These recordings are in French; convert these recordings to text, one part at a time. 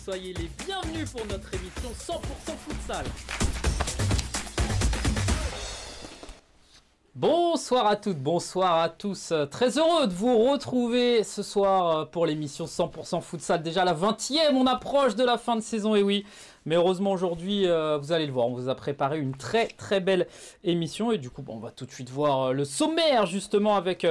soyez les bienvenus pour notre émission 100% Futsal. Bonsoir à toutes, bonsoir à tous. Très heureux de vous retrouver ce soir pour l'émission 100% Futsal. Déjà la 20e, on approche de la fin de saison, et oui. Mais heureusement aujourd'hui, vous allez le voir, on vous a préparé une très belle émission. Et du coup, on va tout de suite voir le sommaire justement avec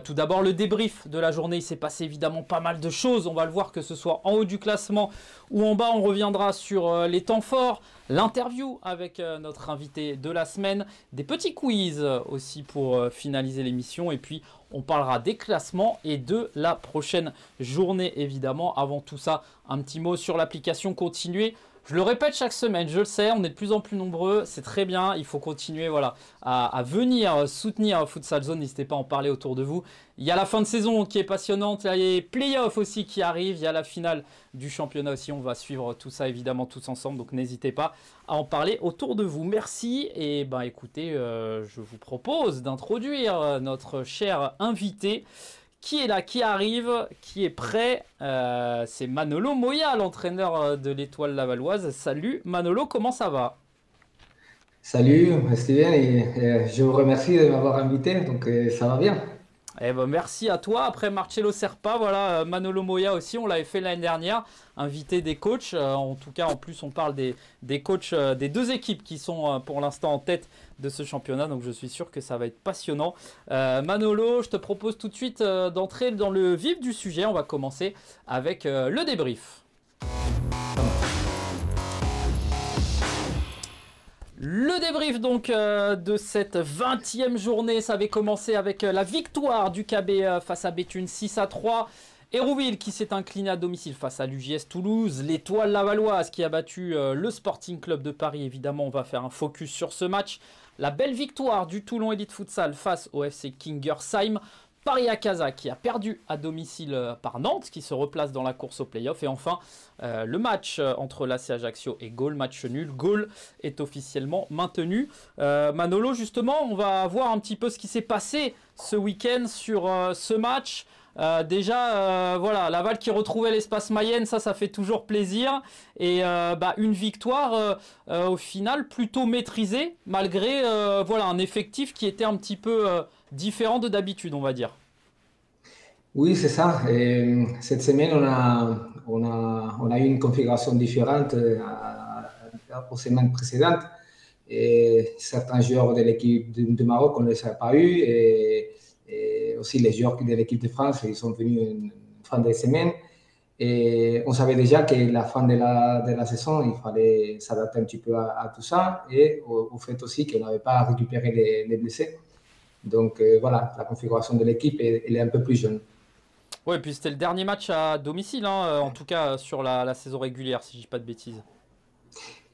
tout d'abord le débrief de la journée. Il s'est passé évidemment pas mal de choses. On va le voir, que ce soit en haut du classement ou en bas. On reviendra sur les temps forts, l'interview avec notre invité de la semaine, des petits quiz aussi pour finaliser l'émission. Et puis on parlera des classements et de la prochaine journée évidemment. Avant tout ça, un petit mot sur l'application Continuez. Je le répète chaque semaine, je le sais, on est de plus en plus nombreux, c'est très bien, il faut continuer à venir soutenir Futsal Zone, n'hésitez pas à en parler autour de vous. Il y a la fin de saison qui est passionnante, il y a les playoffs aussi qui arrivent, il y a la finale du championnat aussi, on va suivre tout ça évidemment tous ensemble, donc n'hésitez pas à en parler autour de vous. Merci, et écoutez, je vous propose d'introduire notre cher invité. Qui est là, qui arrive, qui est prêt, c'est Manolo Moya, l'entraîneur de l'Étoile Lavalloise. Salut Manolo, comment ça va? Salut Steven, et je vous remercie de m'avoir invité, donc ça va bien. Merci à toi. Après Marcello Serpa, voilà, Manolo Moya aussi, on l'avait fait l'année dernière, invité des coachs. En tout cas, en plus, on parle des coachs des deux équipes qui sont pour l'instant en tête de ce championnat. Donc, je suis sûr que ça va être passionnant. Manolo, je te propose tout de suite d'entrer dans le vif du sujet. On va commencer avec le débrief. Le débrief donc de cette 20e journée, ça avait commencé avec la victoire du KB face à Béthune 6-3. Hérouville qui s'est incliné à domicile face à l'UJS Toulouse. L'Étoile Lavalloise qui a battu le Sporting Club de Paris. Évidemment, on va faire un focus sur ce match. La belle victoire du Toulon Elite Futsal face au FC Kingersheim. Paris Acaza qui a perdu à domicile par Nantes, qui se replace dans la course au play-off. Et enfin, le match entre l'AC Ajaccio et Gaulle, match nul. Gaulle est officiellement maintenu. Manolo, justement, on va voir un petit peu ce qui s'est passé ce week-end sur ce match. Voilà, Laval qui retrouvait l'espace Mayenne, ça fait toujours plaisir. Et une victoire au final plutôt maîtrisée, malgré un effectif qui était un petit peu différent de d'habitude, on va dire. Oui, c'est ça. Et cette semaine, on a eu une configuration différente aux semaines précédentes. Et certains joueurs de l'équipe de Maroc, on ne les a pas eu. Et aussi les joueurs de l'équipe de France, ils sont venus en fin de semaine. Et on savait déjà qu'à la fin de la saison, il fallait s'adapter un petit peu à tout ça et au fait aussi qu'on n'avait pas récupéré les blessés. Donc voilà, la configuration de l'équipe, elle est un peu plus jeune. Ouais, et puis c'était le dernier match à domicile, hein, en tout cas sur la saison régulière, si je dis pas de bêtises.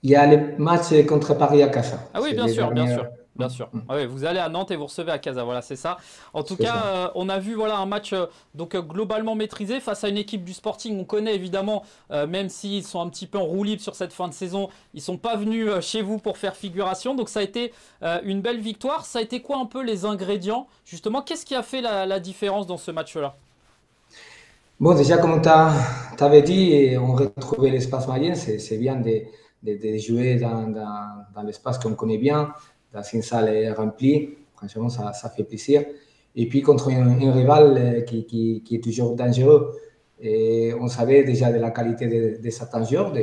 Il y a les matchs contre Paris à Casa. Ah oui, C'est bien les sûr, bien sûr. dernières. Bien sûr. Ah oui, vous allez à Nantes et vous recevez à Casa, voilà, c'est ça. En tout C'est cas, ça. on a vu un match globalement maîtrisé face à une équipe du Sporting. On connaît évidemment, même s'ils sont un petit peu en roue libre sur cette fin de saison, ils ne sont pas venus chez vous pour faire figuration. Donc ça a été une belle victoire. Ça a été quoi un peu les ingrédients? Justement, qu'est-ce qui a fait la différence dans ce match-là? Bon, déjà, comme tu avais dit, on retrouvait l'espace moyen. C'est bien de jouer dans l'espace qu'on connaît bien, dans une salle remplie. Franchement, ça fait plaisir. Et puis, contre un rival qui est toujours dangereux. Et on savait déjà de la qualité de certains joueurs,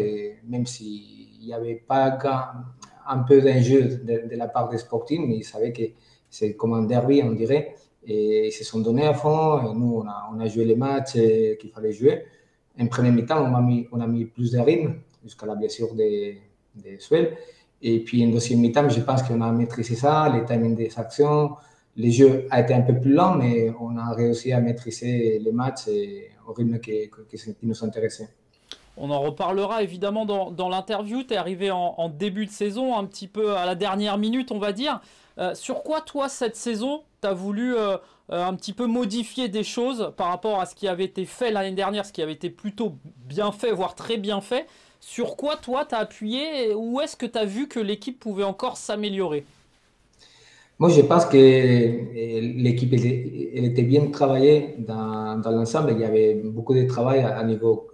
même s'il n'y avait pas un peu d'enjeu de la part des Sporting, mais ils savaient que c'est comme un derby, on dirait. Et ils se sont donnés à fond. Et nous, on a joué les matchs qu'il fallait jouer. En première mi-temps, on a mis plus de rythme jusqu'à la blessure de Suel. Et puis en deuxième mi-temps, je pense qu'on a maîtrisé ça, les timings des actions. Le jeu a été un peu plus lent, mais on a réussi à maîtriser les matchs au rythme qui nous intéressait. On en reparlera évidemment dans l'interview. Tu es arrivé en début de saison, un petit peu à la dernière minute, on va dire. Sur quoi, toi, cette saison, tu as voulu un petit peu modifier des choses par rapport à ce qui avait été fait l'année dernière, ce qui avait été plutôt bien fait, voire très bien fait? Sur quoi, toi, tu as appuyé? Où est-ce que tu as vu que l'équipe pouvait encore s'améliorer? Moi, je pense que l'équipe elle était bien travaillée dans l'ensemble. Il y avait beaucoup de travail à niveau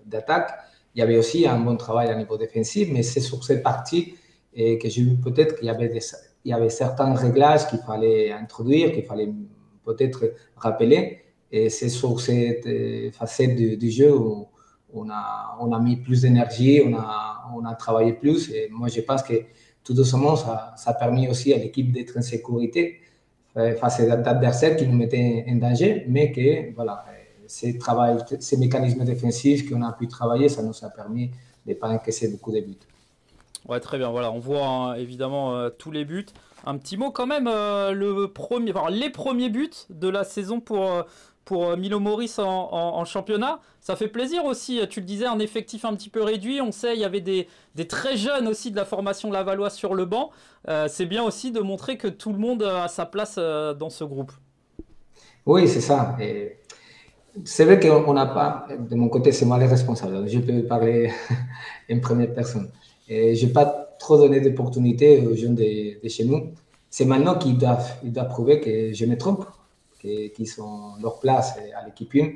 d'attaque. Il y avait aussi un bon travail à niveau défensif, mais c'est sur cette partie que j'ai vu peut-être il y avait certains réglages qu'il fallait introduire, qu'il fallait peut-être rappeler. Et c'est sur cette facette du jeu où on a mis plus d'énergie, on a travaillé plus. Et moi, je pense que tout doucement, ça a permis aussi à l'équipe d'être en sécurité face à l'adversaire qui nous mettait en danger, mais que voilà, ces mécanismes défensifs qu'on a pu travailler, ça nous a permis de ne pas encaisser beaucoup de buts. Ouais, très bien. Voilà, on voit hein, évidemment tous les buts. Un petit mot quand même, les premiers buts de la saison pour Milo Maurice en championnat. Ça fait plaisir aussi, tu le disais, un effectif un petit peu réduit. On sait, il y avait des très jeunes aussi de la formation lavalloise sur le banc. C'est bien aussi de montrer que tout le monde a sa place dans ce groupe. Oui, c'est ça. Et c'est vrai qu'on n'a pas, de mon côté, c'est moi le responsable. Je peux parler en première personne. Et je n'ai pas trop donné d'opportunités aux jeunes de chez nous. C'est maintenant ils doivent prouver que je me trompe, qu'ils sont leur place à l'équipe 1.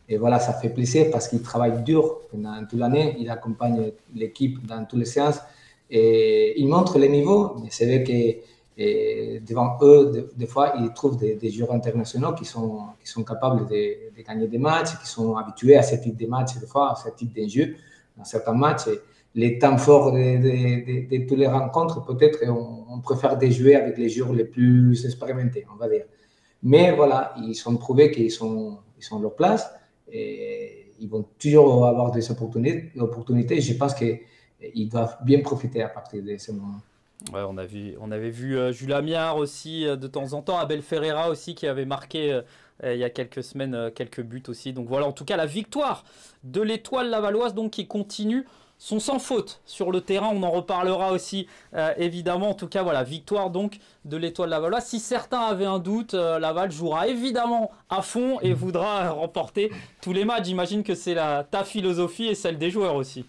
Et voilà, ça fait plaisir parce qu'ils travaillent dur pendant toute l'année. Ils accompagnent l'équipe dans toutes les séances et ils montrent le niveau. Mais c'est vrai que devant eux, des fois, ils trouvent des joueurs internationaux qui sont capables de gagner des matchs, qui sont habitués à ce type de matchs, des fois, à ce type de jeu, dans certains matchs. Et les temps forts de toutes les rencontres, peut-être on préfère de jouer avec les joueurs les plus expérimentés, on va dire. Mais voilà, ils sont prouvés qu'ils sont à leur place et ils vont toujours avoir des opportunités. Je pense qu'ils doivent bien profiter à partir de ce moment. Ouais, on avait vu Jules Amiard aussi de temps en temps, Abel Ferreira aussi qui avait marqué il y a quelques semaines quelques buts aussi. Donc voilà, en tout cas la victoire de l'Étoile lavalloise donc qui continue sont sans faute sur le terrain. On en reparlera aussi évidemment. En tout cas voilà, victoire donc de l'Étoile lavalloise. Si certains avaient un doute, Laval jouera évidemment à fond et voudra remporter tous les matchs. J'imagine que c'est ta philosophie et celle des joueurs aussi.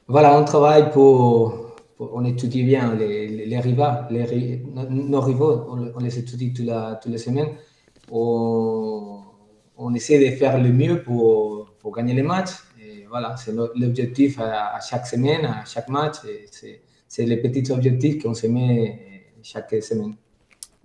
Voilà, on travaille on étudie bien les rivaux, nos rivaux, on les étudie toutes les semaines. On essaie de faire le mieux pour gagner les matchs. Et voilà, c'est l'objectif à chaque semaine, à chaque match. C'est les petits objectifs qu'on se met chaque semaine.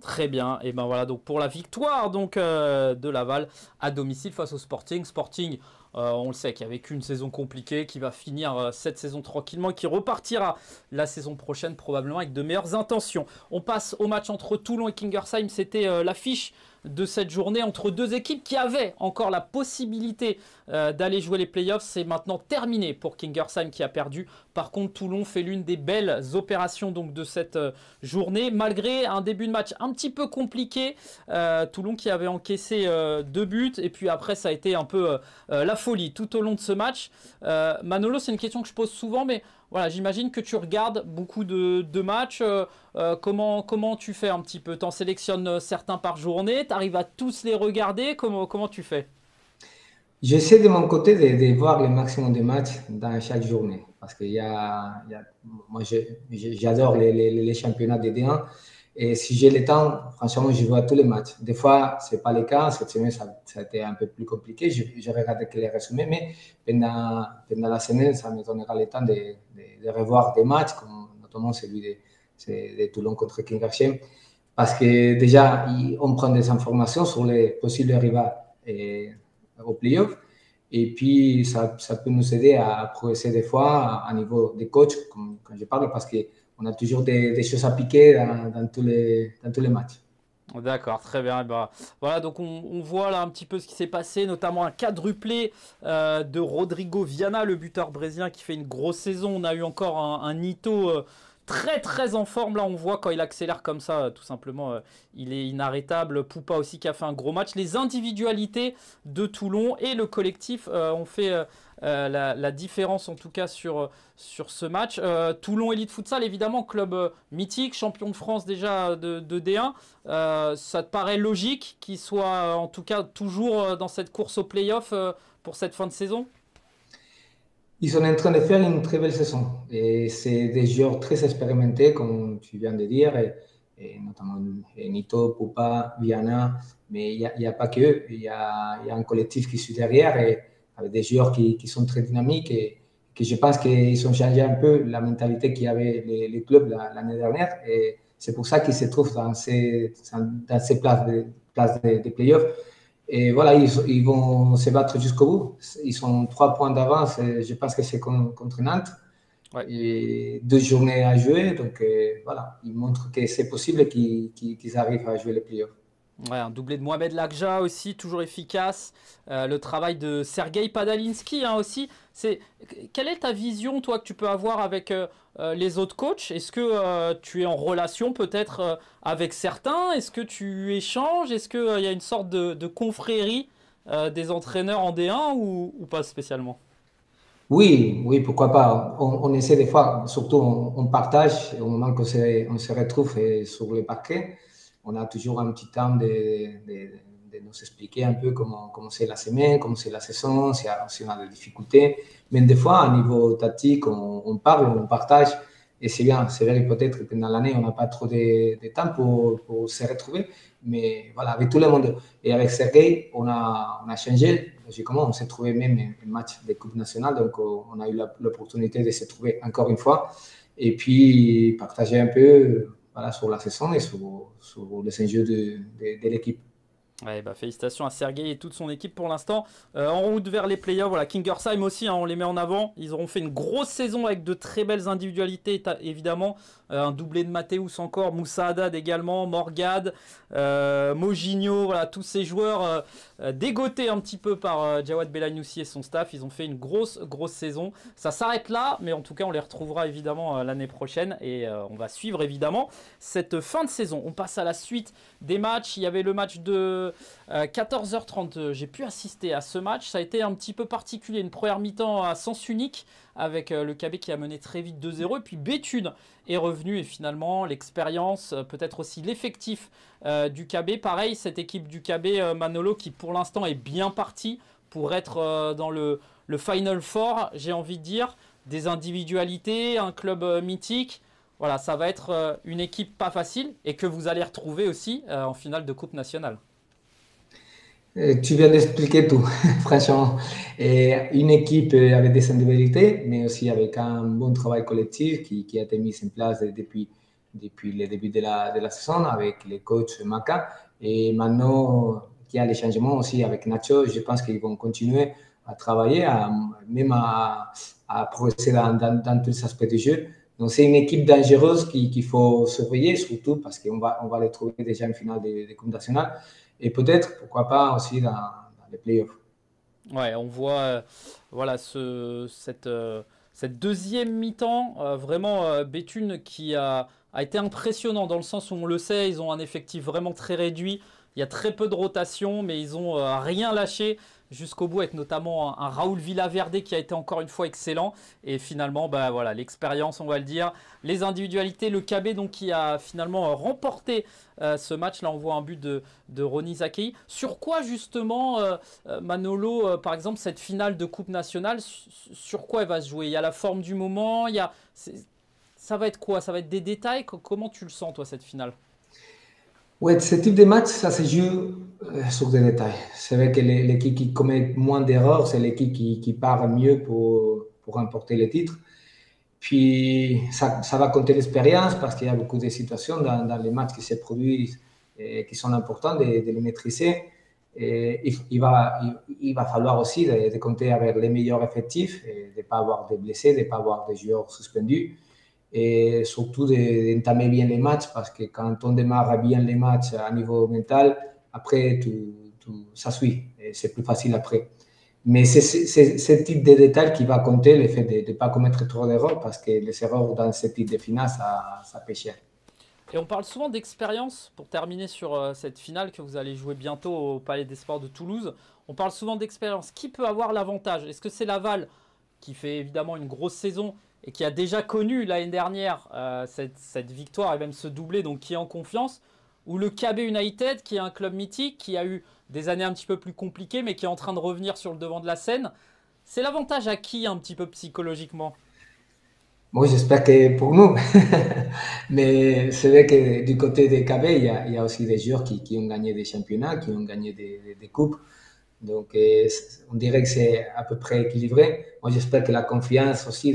Très bien, et ben voilà donc pour la victoire donc de Laval à domicile face au Sporting. Sporting, on le sait, qui a vécu une saison compliquée, qui va finir cette saison tranquillement et qui repartira la saison prochaine probablement avec de meilleures intentions. On passe au match entre Toulon et Kingersheim, c'était l'affiche de cette journée entre deux équipes qui avaient encore la possibilité d'aller jouer les playoffs. C'est maintenant terminé pour Kingersheim qui a perdu. Par contre, Toulon fait l'une des belles opérations donc, de cette journée. Malgré un début de match un petit peu compliqué, Toulon qui avait encaissé 2 buts. Et puis après, ça a été un peu la folie tout au long de ce match. Manolo, c'est une question que je pose souvent, mais voilà, j'imagine que tu regardes beaucoup de matchs. Comment tu fais un petit peu? T'en sélectionnes certains par journée? T'arrives à tous les regarder? Comment tu fais? J'essaie de mon côté de voir le maximum de matchs dans chaque journée. Parce que moi, j'adore les championnats de D1. Et si j'ai le temps, franchement, je vois tous les matchs. Des fois, ce n'est pas le cas. Cette semaine, ça a été un peu plus compliqué. Je regarde que les résumés. Mais pendant la semaine, ça me donnera le temps de revoir des matchs, comme notamment celui de Toulon contre Kingersheim. Parce que déjà, on prend des informations sur les possibles rivaux au playoff. Et puis, ça peut nous aider à progresser des fois à niveau des coachs, quand je parle, parce qu'on a toujours des choses à piquer dans tous les matchs. D'accord, très bien. Bah, voilà, donc on voit là un petit peu ce qui s'est passé, notamment un quadruplé de Rodrigo Viana, le buteur brésilien qui fait une grosse saison. On a eu encore un Nito très très en forme. Là, on voit quand il accélère comme ça, tout simplement, il est inarrêtable. Poupa aussi qui a fait un gros match. Les individualités de Toulon et le collectif ont fait la différence en tout cas sur ce match. Toulon Elite Futsal, évidemment, club mythique, champion de France déjà de D1. Ça te paraît logique qu'il soit en tout cas toujours dans cette course au play-off pour cette fin de saison? Ils sont en train de faire une très belle saison. Et c'est des joueurs très expérimentés, comme tu viens de dire, et notamment Nito, Pupa, Viana. Mais il n'y a pas que eux. Il y a un collectif qui suit derrière et avec des joueurs qui sont très dynamiques et que je pense qu'ils ont changé un peu la mentalité qu'il y avait les clubs l'année dernière. Et c'est pour ça qu'ils se trouvent dans ces places de playoffs. Et voilà, ils vont se battre jusqu'au bout. Ils sont 3 points d'avance. Je pense que c'est contre Nantes. Ouais. Et 2 journées à jouer. Donc voilà, ils montrent que c'est possible qu'ils arrivent à jouer les playoffs. Ouais, un doublé de Mohamed Lakja aussi, toujours efficace. Le travail de Sergei Padalinski hein, aussi. Quelle est ta vision, toi, que tu peux avoir avec les autres coachs? Est-ce que tu es en relation peut-être avec certains? Est-ce que tu échanges? Est-ce qu'il y a une sorte de confrérie des entraîneurs en D1 ou pas spécialement? Oui, oui, pourquoi pas. On essaie des fois, surtout on partage au moment qu'on se retrouve sur le parquet. On a toujours un petit temps de nous expliquer un peu comment c'est la semaine, comment c'est la saison, si on a des difficultés. Mais des fois, à niveau tactique, on parle, on partage. Et c'est bien. C'est vrai que peut-être que pendant l'année, on n'a pas trop de temps pour se retrouver. Mais voilà, avec tout le monde. Et avec Sergei, on a changé. Logiquement, on s'est trouvé même un match de Coupe nationale. Donc, on a eu l'opportunité de se trouver encore une fois. Et puis, partager un peu voilà, sur la saison et sur les enjeux de l'équipe. Ouais, bah, félicitations à Sergei et toute son équipe pour l'instant. En route vers les playoffs, voilà, Kingersheim aussi, hein, on les met en avant. Ils auront fait une grosse saison avec de très belles individualités, évidemment. Un doublé de Mathéus encore, Moussa Haddad également, Morgade, Moginho, voilà, tous ces joueurs dégotés un petit peu par Jawad Belainoussi et son staff. Ils ont fait une grosse saison. Ça s'arrête là, mais en tout cas, on les retrouvera évidemment l'année prochaine et on va suivre évidemment cette fin de saison. On passe à la suite des matchs. Il y avait le match de 14h30. J'ai pu assister à ce match. Ça a été un petit peu particulier. Une première mi-temps à sens unique avec le KB qui a mené très vite 2-0. Et puis Béthune est revenu et finalement l'expérience, peut-être aussi l'effectif du KB. Pareil, cette équipe du KB, Manolo, qui pour l'instant est bien partie pour être dans le Final Four, j'ai envie de dire. Des individualités, un club mythique. Voilà, ça va être une équipe pas facile et que vous allez retrouver aussi en finale de Coupe nationale. Tu viens d'expliquer tout, franchement. Et une équipe avec des individualités, mais aussi avec un bon travail collectif qui a été mis en place depuis le début de la saison avec les coachs Maca. Et maintenant, il y a les changements aussi avec Nacho. Je pense qu'ils vont continuer à travailler, même à progresser dans tous les aspects du jeu. Donc, c'est une équipe dangereuse qu'il faut surveiller, surtout parce qu'on va les trouver déjà en finale de Coupe nationale et peut-être, pourquoi pas, aussi dans les playoffs. Ouais, on voit voilà, cette deuxième mi-temps, vraiment Béthune qui a été impressionnant dans le sens où on le sait, ils ont un effectif vraiment très réduit. Il y a très peu de rotation, mais ils ont rien lâché jusqu'au bout, avec notamment un Raoul Villaverde qui a été encore une fois excellent. Et finalement, bah, voilà, l'expérience, on va le dire, les individualités, le KB donc, qui a finalement remporté ce match. Là, on voit un but de Ronny Zakei. Sur quoi justement, Manolo, par exemple, cette finale de Coupe nationale, sur quoi elle va se jouer? Il y a la forme du moment, ça va être quoi? Ça va être des détails? Comment tu le sens, toi, cette finale? Ouais, ce type de match, ça se joue sur des détails. C'est vrai que l'équipe qui commet moins d'erreurs, c'est l'équipe qui part mieux pour remporter le titre. Puis, ça va compter l'expérience parce qu'il y a beaucoup de situations dans les matchs qui se produisent et qui sont importantes de les maîtriser. Et il va falloir aussi de compter avec les meilleurs effectifs, et de ne pas avoir de blessés, de ne pas avoir de joueurs suspendus et surtout d'entamer bien les matchs parce que quand on démarre bien les matchs à niveau mental, après, ça suit et c'est plus facile après. Mais c'est ce type de détail qui va compter, le fait de ne pas commettre trop d'erreurs parce que les erreurs dans ce type de finale, ça peut cher. Et on parle souvent d'expérience, pour terminer sur cette finale que vous allez jouer bientôt au Palais des Sports de Toulouse. On parle souvent d'expérience. Qui peut avoir l'avantage? Est-ce que c'est Laval, qui fait évidemment une grosse saison et qui a déjà connu l'année dernière cette victoire et même ce doublé, donc qui est en confiance? Ou le KB United, qui est un club mythique, qui a eu des années un petit peu plus compliquées, mais qui est en train de revenir sur le devant de la scène? C'est l'avantage à qui un petit peu psychologiquement? Moi, j'espère que pour nous. Mais c'est vrai que du côté des KB, il y a aussi des joueurs qui ont gagné des championnats, qui ont gagné des coupes. Donc, on dirait que c'est à peu près équilibré. Moi, j'espère que la confiance aussi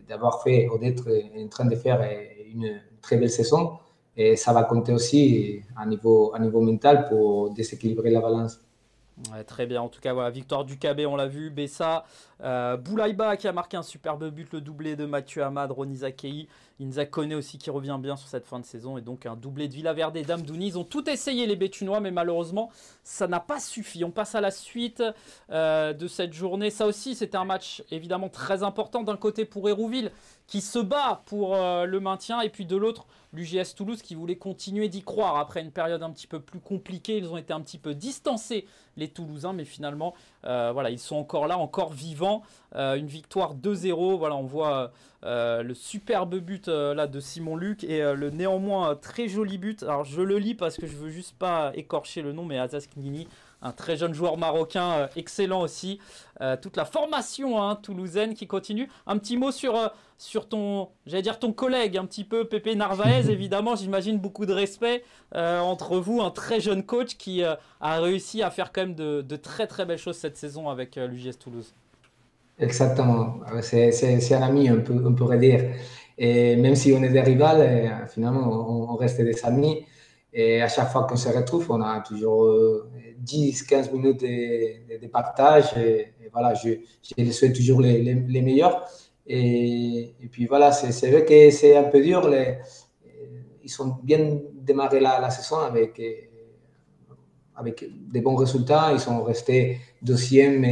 d'avoir fait ou d'être en train de faire une très belle saison, et ça va compter aussi à niveau mental pour déséquilibrer la balance. Ouais, très bien. En tout cas, voilà, victoire du KB, on l'a vu. Bessa, Boulaïba qui a marqué un superbe but, le doublé de Mathieu Hamad, Rony Zakei, Inza Koné aussi qui revient bien sur cette fin de saison. Et donc un doublé de Villaverde et d'Amdouni. Ils ont tout essayé les Bétunois, mais malheureusement, ça n'a pas suffi. On passe à la suite de cette journée. Ça aussi, c'était un match évidemment très important. D'un côté pour Hérouville qui se bat pour le maintien, et puis de l'autre, l'UGS Toulouse qui voulait continuer d'y croire après une période un petit peu plus compliquée. Ils ont été un petit peu distancés, les Toulousains, mais finalement, voilà, ils sont encore là, encore vivants. Une victoire 2-0. Voilà, on voit le superbe but là de Simon Luc et le néanmoins très joli but. Alors je le lis parce que je veux juste pas écorcher le nom, mais Azaz Knini, un très jeune joueur marocain, excellent aussi. Toute la formation toulousaine qui continue. Un petit mot sur ton, j'allais dire ton collègue, un petit peu Pépé Narvaez, évidemment, j'imagine beaucoup de respect entre vous, un très jeune coach qui a réussi à faire quand même de très très belles choses cette saison avec l'UGS Toulouse. Exactement. C'est un ami, on pourrait dire. Et même si on est des rivales, finalement, on reste des amis. Et à chaque fois qu'on se retrouve, on a toujours 10-15 minutes de partage. Et voilà, je les souhaite toujours les meilleurs. Et puis voilà, c'est vrai que c'est un peu dur. Ils ont bien démarré la saison avec des bons résultats. Ils sont restés deuxième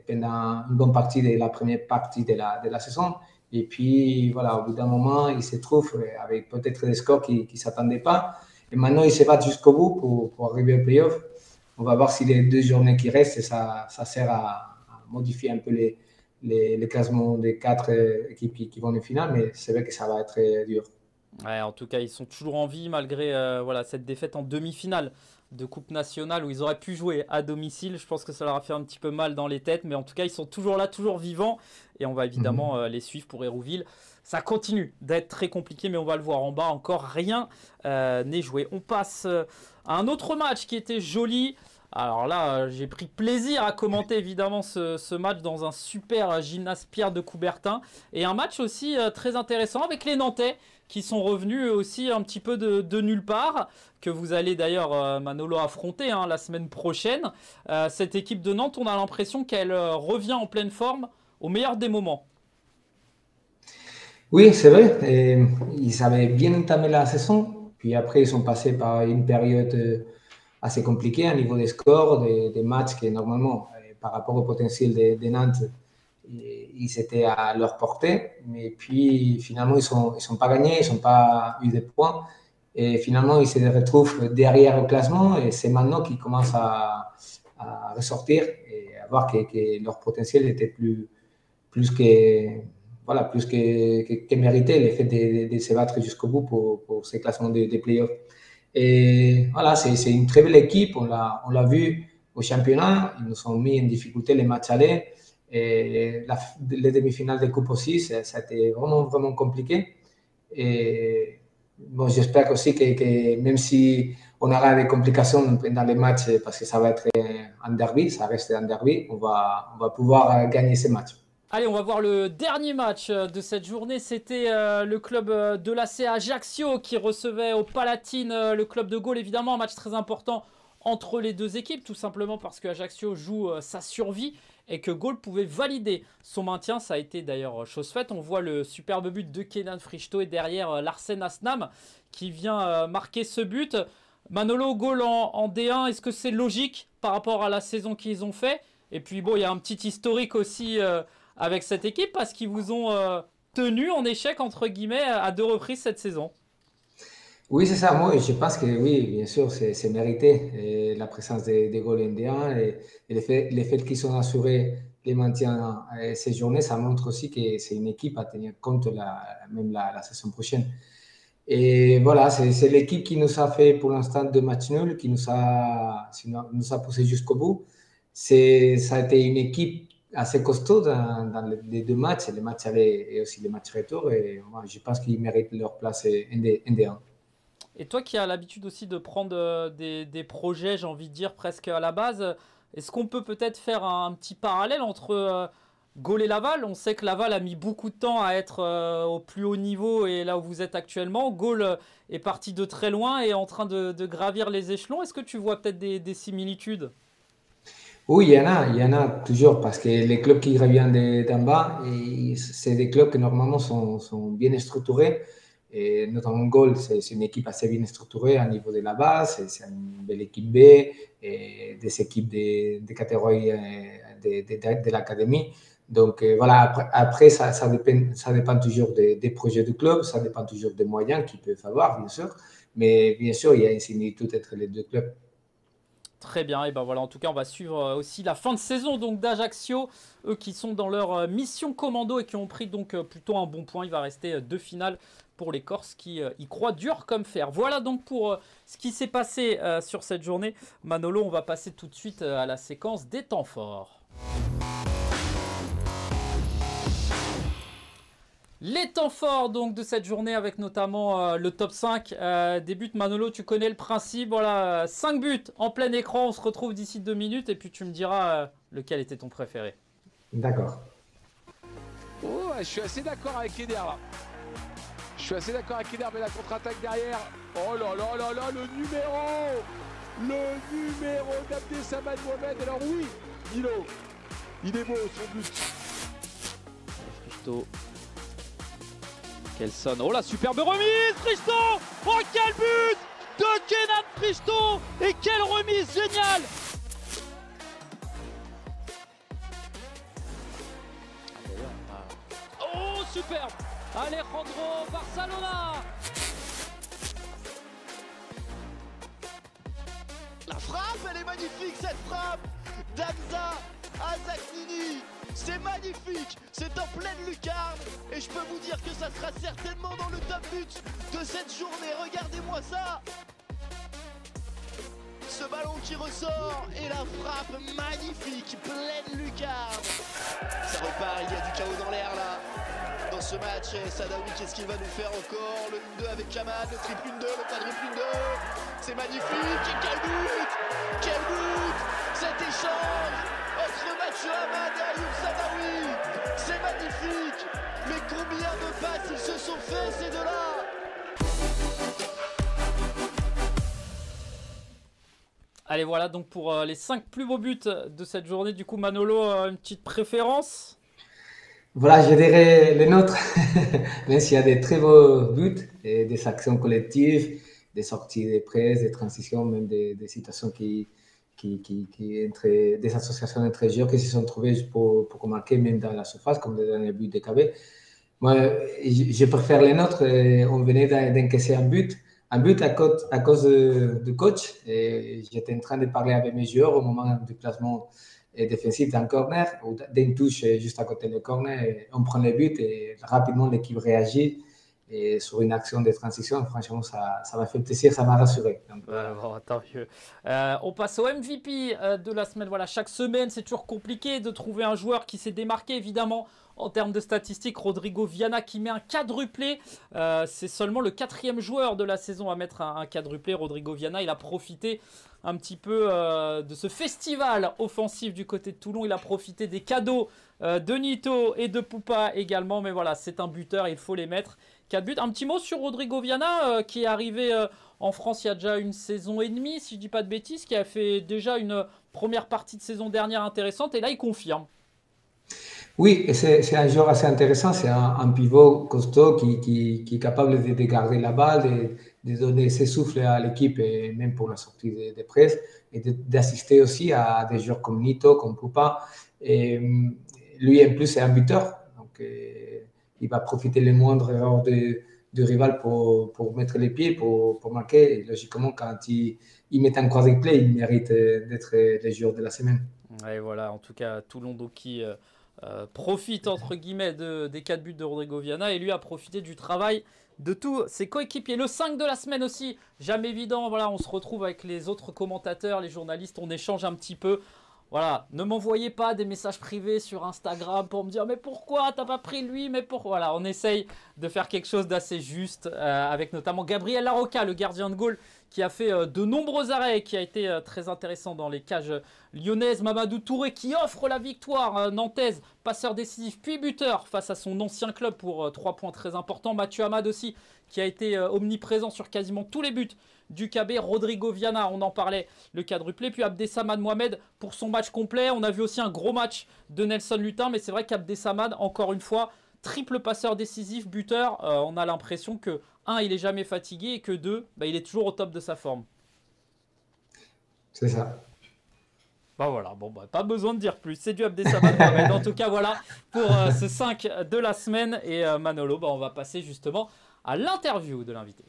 pendant une bonne partie de la première partie de la saison. Et puis, voilà, au bout d'un moment, ils se trouvent avec peut-être des scores qui ne s'attendaient pas. Et maintenant, ils se battent jusqu'au bout pour arriver au playoff. On va voir si les 2 journées qui restent, ça sert à modifier un peu les classements des 4 équipes qui vont en finale. Mais c'est vrai que ça va être dur. Ouais, en tout cas, ils sont toujours en vie malgré voilà, cette défaite en demi-finale de Coupe nationale où ils auraient pu jouer à domicile. Je pense que ça leur a fait un petit peu mal dans les têtes, mais en tout cas, ils sont toujours là, toujours vivants. Et on va évidemment les suivre pour Hérouville. Ça continue d'être très compliqué, mais on va le voir en bas. Encore rien n'est joué. On passe à un autre match qui était joli. Alors là, j'ai pris plaisir à commenter évidemment ce match dans un super gymnase Pierre de Coubertin. Et un match aussi très intéressant avec les Nantais qui sont revenus aussi un petit peu de nulle part, que vous allez d'ailleurs, Manolo, affronter la semaine prochaine. Cette équipe de Nantes, on a l'impression qu'elle revient en pleine forme au meilleur des moments. Oui, c'est vrai. Ils avaient bien entamé la saison. Puis après, ils sont passés par une période assez compliquée à niveau des scores, des matchs que normalement, par rapport au potentiel de Nantes, ils étaient à leur portée. Mais puis finalement, ils sont pas gagnés, ils n'ont pas eu de points. Et finalement, ils se retrouvent derrière au classement. Et c'est maintenant qu'ils commencent à ressortir et à voir que leur potentiel était plus que voilà, que mérité le fait de se battre jusqu'au bout pour ces classements de playoffs. Et voilà, c'est une très belle équipe. On l'a vu au championnat. Ils nous ont mis en difficulté les matchs allés. Et les demi-finales de Coupe aussi, ça a été vraiment, vraiment compliqué. Et bon, j'espère aussi que même si on aura des complications dans les matchs, parce que ça va être un derby, ça reste un derby, on va pouvoir gagner ces matchs. Allez, on va voir le dernier match de cette journée. C'était le club de l'AC Ajaccio qui recevait au Palatine le club de Gaulle. Évidemment, un match très important entre les deux équipes, tout simplement parce que Ajaccio joue sa survie et que Gaulle pouvait valider son maintien. Ça a été d'ailleurs chose faite. On voit le superbe but de Kenan Frichto et derrière Larsen Asnam qui vient marquer ce but. Manolo, Gaulle en D1, est-ce que c'est logique par rapport à la saison qu'ils ont fait? Et puis bon, il y a un petit historique aussi avec cette équipe parce qu'ils vous ont tenu en échec entre guillemets à 2 reprises cette saison. Oui, c'est ça. Moi, je pense que oui, bien sûr, c'est mérité la présence des Gaules indiens et le fait qu'ils ont assuré les maintiens ces journées, ça montre aussi que c'est une équipe à tenir compte même la saison prochaine. Et voilà, c'est l'équipe qui nous a fait pour l'instant 2 matchs nuls, qui nous a poussé jusqu'au bout. Ça a été une équipe assez costaud dans les deux matchs, les matchs aller et aussi les matchs retour. Et moi, je pense qu'ils méritent leur place ND1. Et toi qui as l'habitude aussi de prendre des projets, j'ai envie de dire presque à la base, est-ce qu'on peut peut-être faire un petit parallèle entre Gaulle et Laval? On sait que Laval a mis beaucoup de temps à être au plus haut niveau et là où vous êtes actuellement. Gaulle est parti de très loin et est en train de gravir les échelons. Est-ce que tu vois peut-être des similitudes? Oui, il y en a toujours, parce que les clubs qui reviennent d'en bas, c'est des clubs qui normalement sont bien structurés. Et notamment Gaulle, c'est une équipe assez bien structurée au niveau de la base, c'est une belle équipe B, et des équipes de catégorie de l'académie. Donc voilà, après ça dépend toujours des projets du club, ça dépend toujours des moyens qu'ils peuvent avoir, bien sûr. Mais bien sûr, il y a une similitude entre les deux clubs. Très bien, et ben voilà, en tout cas on va suivre aussi la fin de saison donc d'Ajaccio, eux qui sont dans leur mission commando et qui ont pris donc plutôt un bon point. Il va rester deux finales pour les Corses qui y croient dur comme fer. Voilà donc pour ce qui s'est passé sur cette journée. Manolo, on va passer tout de suite à la séquence des temps forts. Les temps forts donc de cette journée avec notamment le top 5 des buts. Manolo, tu connais le principe, voilà, 5 buts en plein écran, on se retrouve d'ici 2 minutes et puis tu me diras lequel était ton préféré. D'accord. Oh, je suis assez d'accord avec Eder là. Je suis assez d'accord avec Eder, mais la contre-attaque derrière. Oh là là là là, le numéro d'Abdessamad Mohamed. Alors oui, Milo, il est beau son but. Fristo. Kelson. Oh la superbe remise, Fristo. Oh quel but de Kenan Fristo. Et quelle remise géniale. Oh superbe Alejandro Barcelona. La frappe, elle est magnifique cette frappe d'Hamza Azaknini. C'est magnifique, c'est en pleine lucarne et je peux vous dire que ça sera certainement dans le top but de cette journée. Regardez-moi ça. Ce ballon qui ressort et la frappe magnifique, pleine lucarne. Ça repart, il y a du chaos dans l'air là. Dans ce match, Sadawi, qu'est-ce qu'il va nous faire encore? Le 1-2 avec Kamal, le triple 1-2, le quadruple 1-2. C'est magnifique, et quel but! Quel but! Cet échange entre Mathieu Hamad et Ayoub Sadawi, c'est magnifique! Mais combien de passes ils se sont fait ces deux-là? Allez voilà donc pour les 5 plus beaux buts de cette journée. Du coup Manolo, une petite préférence? Voilà, je dirais les nôtres, même s'il y a des très beaux buts, et des actions collectives, des sorties de presse, des transitions, même des situations des associations entre joueurs qui se sont trouvées pour marquer même dans la surface, comme le dernier but de KB. Moi, je préfère les nôtres. On venait d'encaisser un but à cause du coach. Et j'étais en train de parler avec mes joueurs au moment du placement défensif d'un corner, ou d'une touche juste à côté du corner. Et on prend le but et rapidement l'équipe réagit. Et sur une action de transition, franchement, ça m'a fait plaisir, ça m'a rassuré. Donc, Bon, tant mieux. On passe au MVP de la semaine. Voilà, chaque semaine, c'est toujours compliqué de trouver un joueur qui s'est démarqué, évidemment, en termes de statistiques. Rodrigo Viana qui met un quadruplé. C'est seulement le 4e joueur de la saison à mettre un quadruplé. Rodrigo Viana, il a profité un petit peu de ce festival offensif du côté de Toulon. Il a profité des cadeaux de Nito et de Poupa également. Mais voilà, c'est un buteur, il faut les mettre. 4 buts. Un petit mot sur Rodrigo Viana qui est arrivé en France il y a déjà une saison et demie, si je ne dis pas de bêtises, qui a fait déjà une première partie de saison dernière intéressante et là il confirme. Oui, et c'est un joueur assez intéressant. C'est un pivot costaud qui est capable de garder la balle, de donner ses souffles à l'équipe, et même pour la sortie de presse, et d'assister aussi à des joueurs comme Nito, comme Poupa. Et lui, en plus, c'est un buteur. Donc, il va profiter les moindres erreurs du rival pour mettre les pieds, pour marquer. Et logiquement, quand il met un quadruplé, il mérite d'être le joueur de la semaine. Et voilà, en tout cas, Toulon donc qui profite entre guillemets des 4 buts de Rodrigo Viana et lui a profité du travail de tous ses coéquipiers. Le 5 de la semaine aussi, jamais évident. Voilà, on se retrouve avec les autres commentateurs, les journalistes, on échange un petit peu. Voilà, ne m'envoyez pas des messages privés sur Instagram pour me dire mais pourquoi t'as pas pris lui, mais pourquoi. Voilà, on essaye de faire quelque chose d'assez juste avec notamment Gabriel Larocca, le gardien de goal, qui a fait de nombreux arrêts, qui a été très intéressant dans les cages lyonnaises. Mamadou Touré qui offre la victoire nantaise, passeur décisif puis buteur face à son ancien club pour 3 points très importants. Mathieu Hamad aussi qui a été omniprésent sur quasiment tous les buts du KB. Rodrigo Viana, on en parlait, le quadruplé. Puis Abdessamad Mohamed pour son match complet. On a vu aussi un gros match de Nelson Lutin, mais c'est vrai qu'Abdessamad, encore une fois, triple passeur décisif, buteur. On a l'impression que, un, il est jamais fatigué et que deux, il est toujours au top de sa forme. C'est ça. Voilà, pas besoin de dire plus. C'est du Abdessamad Mohamed. En tout cas, voilà pour ce 5 de la semaine. Et Manolo, on va passer justement à l'interview de l'invité.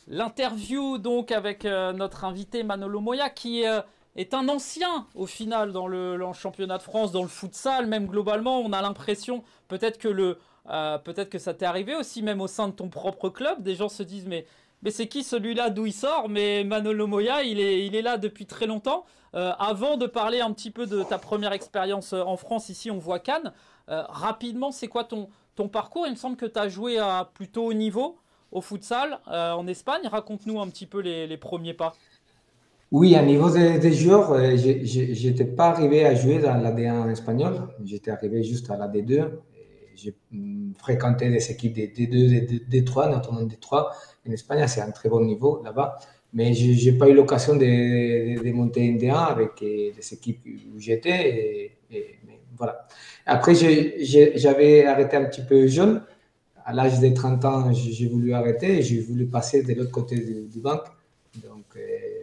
L'interview donc avec notre invité Manolo Moya qui est un ancien au final dans le championnat de France, dans le futsal même globalement. On a l'impression peut-être que ça t'est arrivé aussi même au sein de ton propre club. Des gens se disent mais c'est qui celui-là, d'où il sort? Mais Manolo Moya il est là depuis très longtemps. Avant de parler un petit peu de ta première expérience en France, ici on voit Cannes. Rapidement, c'est quoi ton parcours? Il me semble que tu as joué à plutôt haut niveau au futsal en Espagne. Raconte-nous un petit peu les premiers pas. Oui, à niveau des joueurs, je n'étais pas arrivé à jouer dans la D1 espagnole. J'étais arrivé juste à la D2. J'ai fréquenté des équipes des D2, des D3, notamment D3. En Espagne, c'est un très bon niveau là-bas. Mais je n'ai pas eu l'occasion de monter en D1 avec les équipes où j'étais. Mais voilà. Après, j'avais arrêté un petit peu jeune. À l'âge de 30 ans, j'ai voulu arrêter et j'ai voulu passer de l'autre côté du banc. Donc,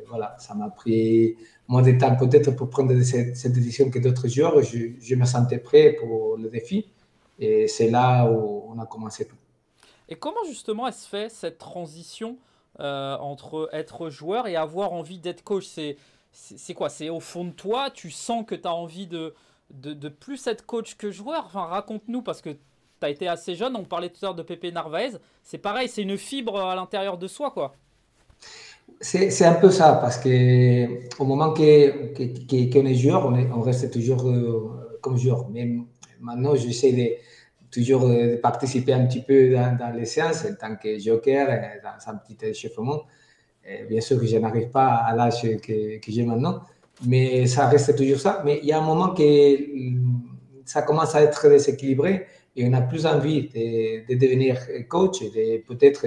voilà, ça m'a pris moins de temps peut-être pour prendre cette décision que d'autres joueurs. Je me sentais prêt pour le défi et c'est là où on a commencé tout. Et comment justement elle se fait cette transition entre être joueur et avoir envie d'être coach? C'est quoi? C'est au fond de toi, tu sens que tu as envie de plus être coach que joueur? Enfin, raconte-nous parce que tu as été assez jeune, on parlait tout à l'heure de Pepe Narvaez. C'est pareil, c'est une fibre à l'intérieur de soi, quoi. C'est un peu ça, parce qu'au moment qu'on est joueur, on reste toujours comme joueur. Mais maintenant, j'essaie toujours de participer un petit peu dans les séances en tant que joker, dans un petit échauffement. Bien sûr que je n'arrive pas à l'âge que j'ai maintenant, mais ça reste toujours ça. Mais il y a un moment que ça commence à être déséquilibré et on a plus envie de devenir coach et de peut-être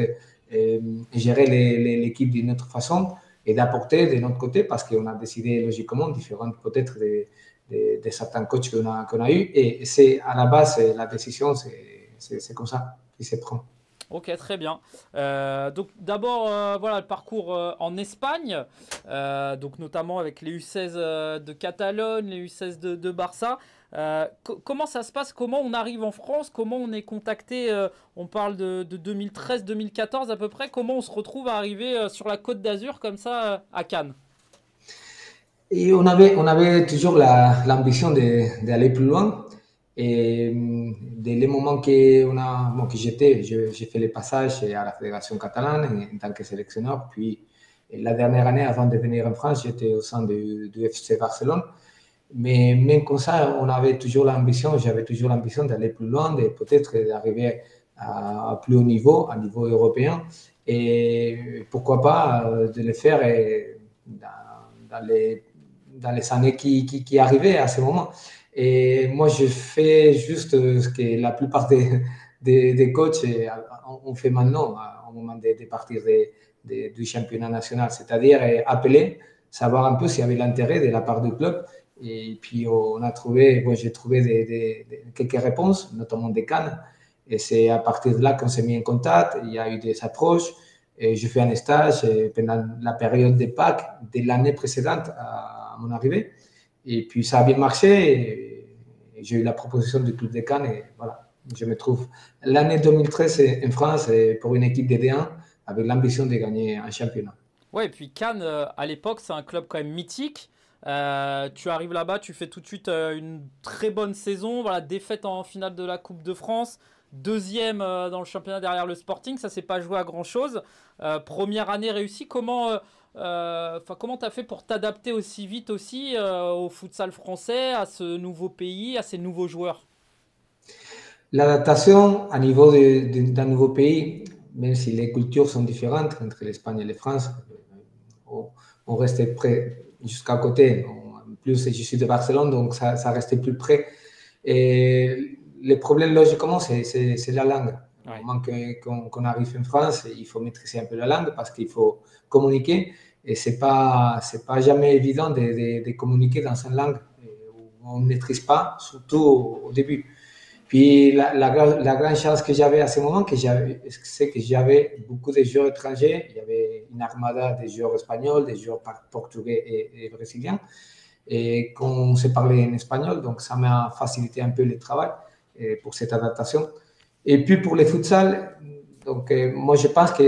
gérer l'équipe d'une autre façon et d'apporter de notre côté parce qu'on a décidé logiquement différentes peut-être de certains coachs qu'on a eu et c'est à la base la décision c'est comme ça qui se prend. Ok, très bien. Donc d'abord, voilà le parcours en Espagne, donc notamment avec les U16 de Catalogne, les U16 de Barça. Comment ça se passe? Comment on arrive en France? Comment on est contacté? On parle de 2013-2014 à peu près. Comment on se retrouve à arriver sur la Côte d'Azur comme ça à Cannes? Et on avait toujours l'ambition d'aller plus loin. Et dès le moment que j'ai fait le passage à la Fédération catalane en tant que sélectionneur. Puis la dernière année, avant de venir en France, j'étais au sein du FC Barcelone. Mais même comme ça, j'avais toujours l'ambition d'aller plus loin, de peut-être d'arriver à plus haut niveau, à niveau européen. Et pourquoi pas de le faire dans les années qui arrivaient à ce moment. Et moi, je fais juste ce que la plupart des coachs ont fait maintenant, au moment de partir du championnat national, c'est-à-dire appeler, savoir un peu s'il y avait l'intérêt de la part du club. Et puis, j'ai trouvé quelques réponses, notamment des Cannes. Et c'est à partir de là qu'on s'est mis en contact. Il y a eu des approches. Et j'ai fait un stage pendant la période de Pâques de l'année précédente à mon arrivée. Et puis, ça a bien marché. Et j'ai eu la proposition du club de Cannes. Et voilà, je me trouve l'année 2013 en France pour une équipe de D1 avec l'ambition de gagner un championnat. Ouais, et puis Cannes, à l'époque, c'est un club quand même mythique. Tu arrives là-bas, tu fais tout de suite une très bonne saison. Voilà, défaite en finale de la Coupe de France, deuxième dans le championnat derrière le Sporting, ça s'est pas joué à grand-chose. Première année réussie, comment tu as fait pour t'adapter aussi vite aussi au futsal français, à ce nouveau pays, à ces nouveaux joueurs? L'adaptation à niveau d'un nouveau pays, même si les cultures sont différentes entre l'Espagne et la France, on restait près jusqu'à côté. En plus, je suis de Barcelone, donc ça restait plus près. Et le problème, logiquement, c'est la langue. Ouais. Au moment qu'on arrive en France, il faut maîtriser un peu la langue parce qu'il faut communiquer. Et c'est pas jamais évident de communiquer dans une langue où on ne maîtrise pas, surtout au début. Puis la grande chance que j'avais à ce moment, c'est que j'avais beaucoup de joueurs étrangers. Il y avait une armada de joueurs espagnols, des joueurs portugais et brésiliens. Et qu'on se parlait en espagnol, donc ça m'a facilité un peu le travail pour cette adaptation. Et puis pour les futsal, donc moi je pense que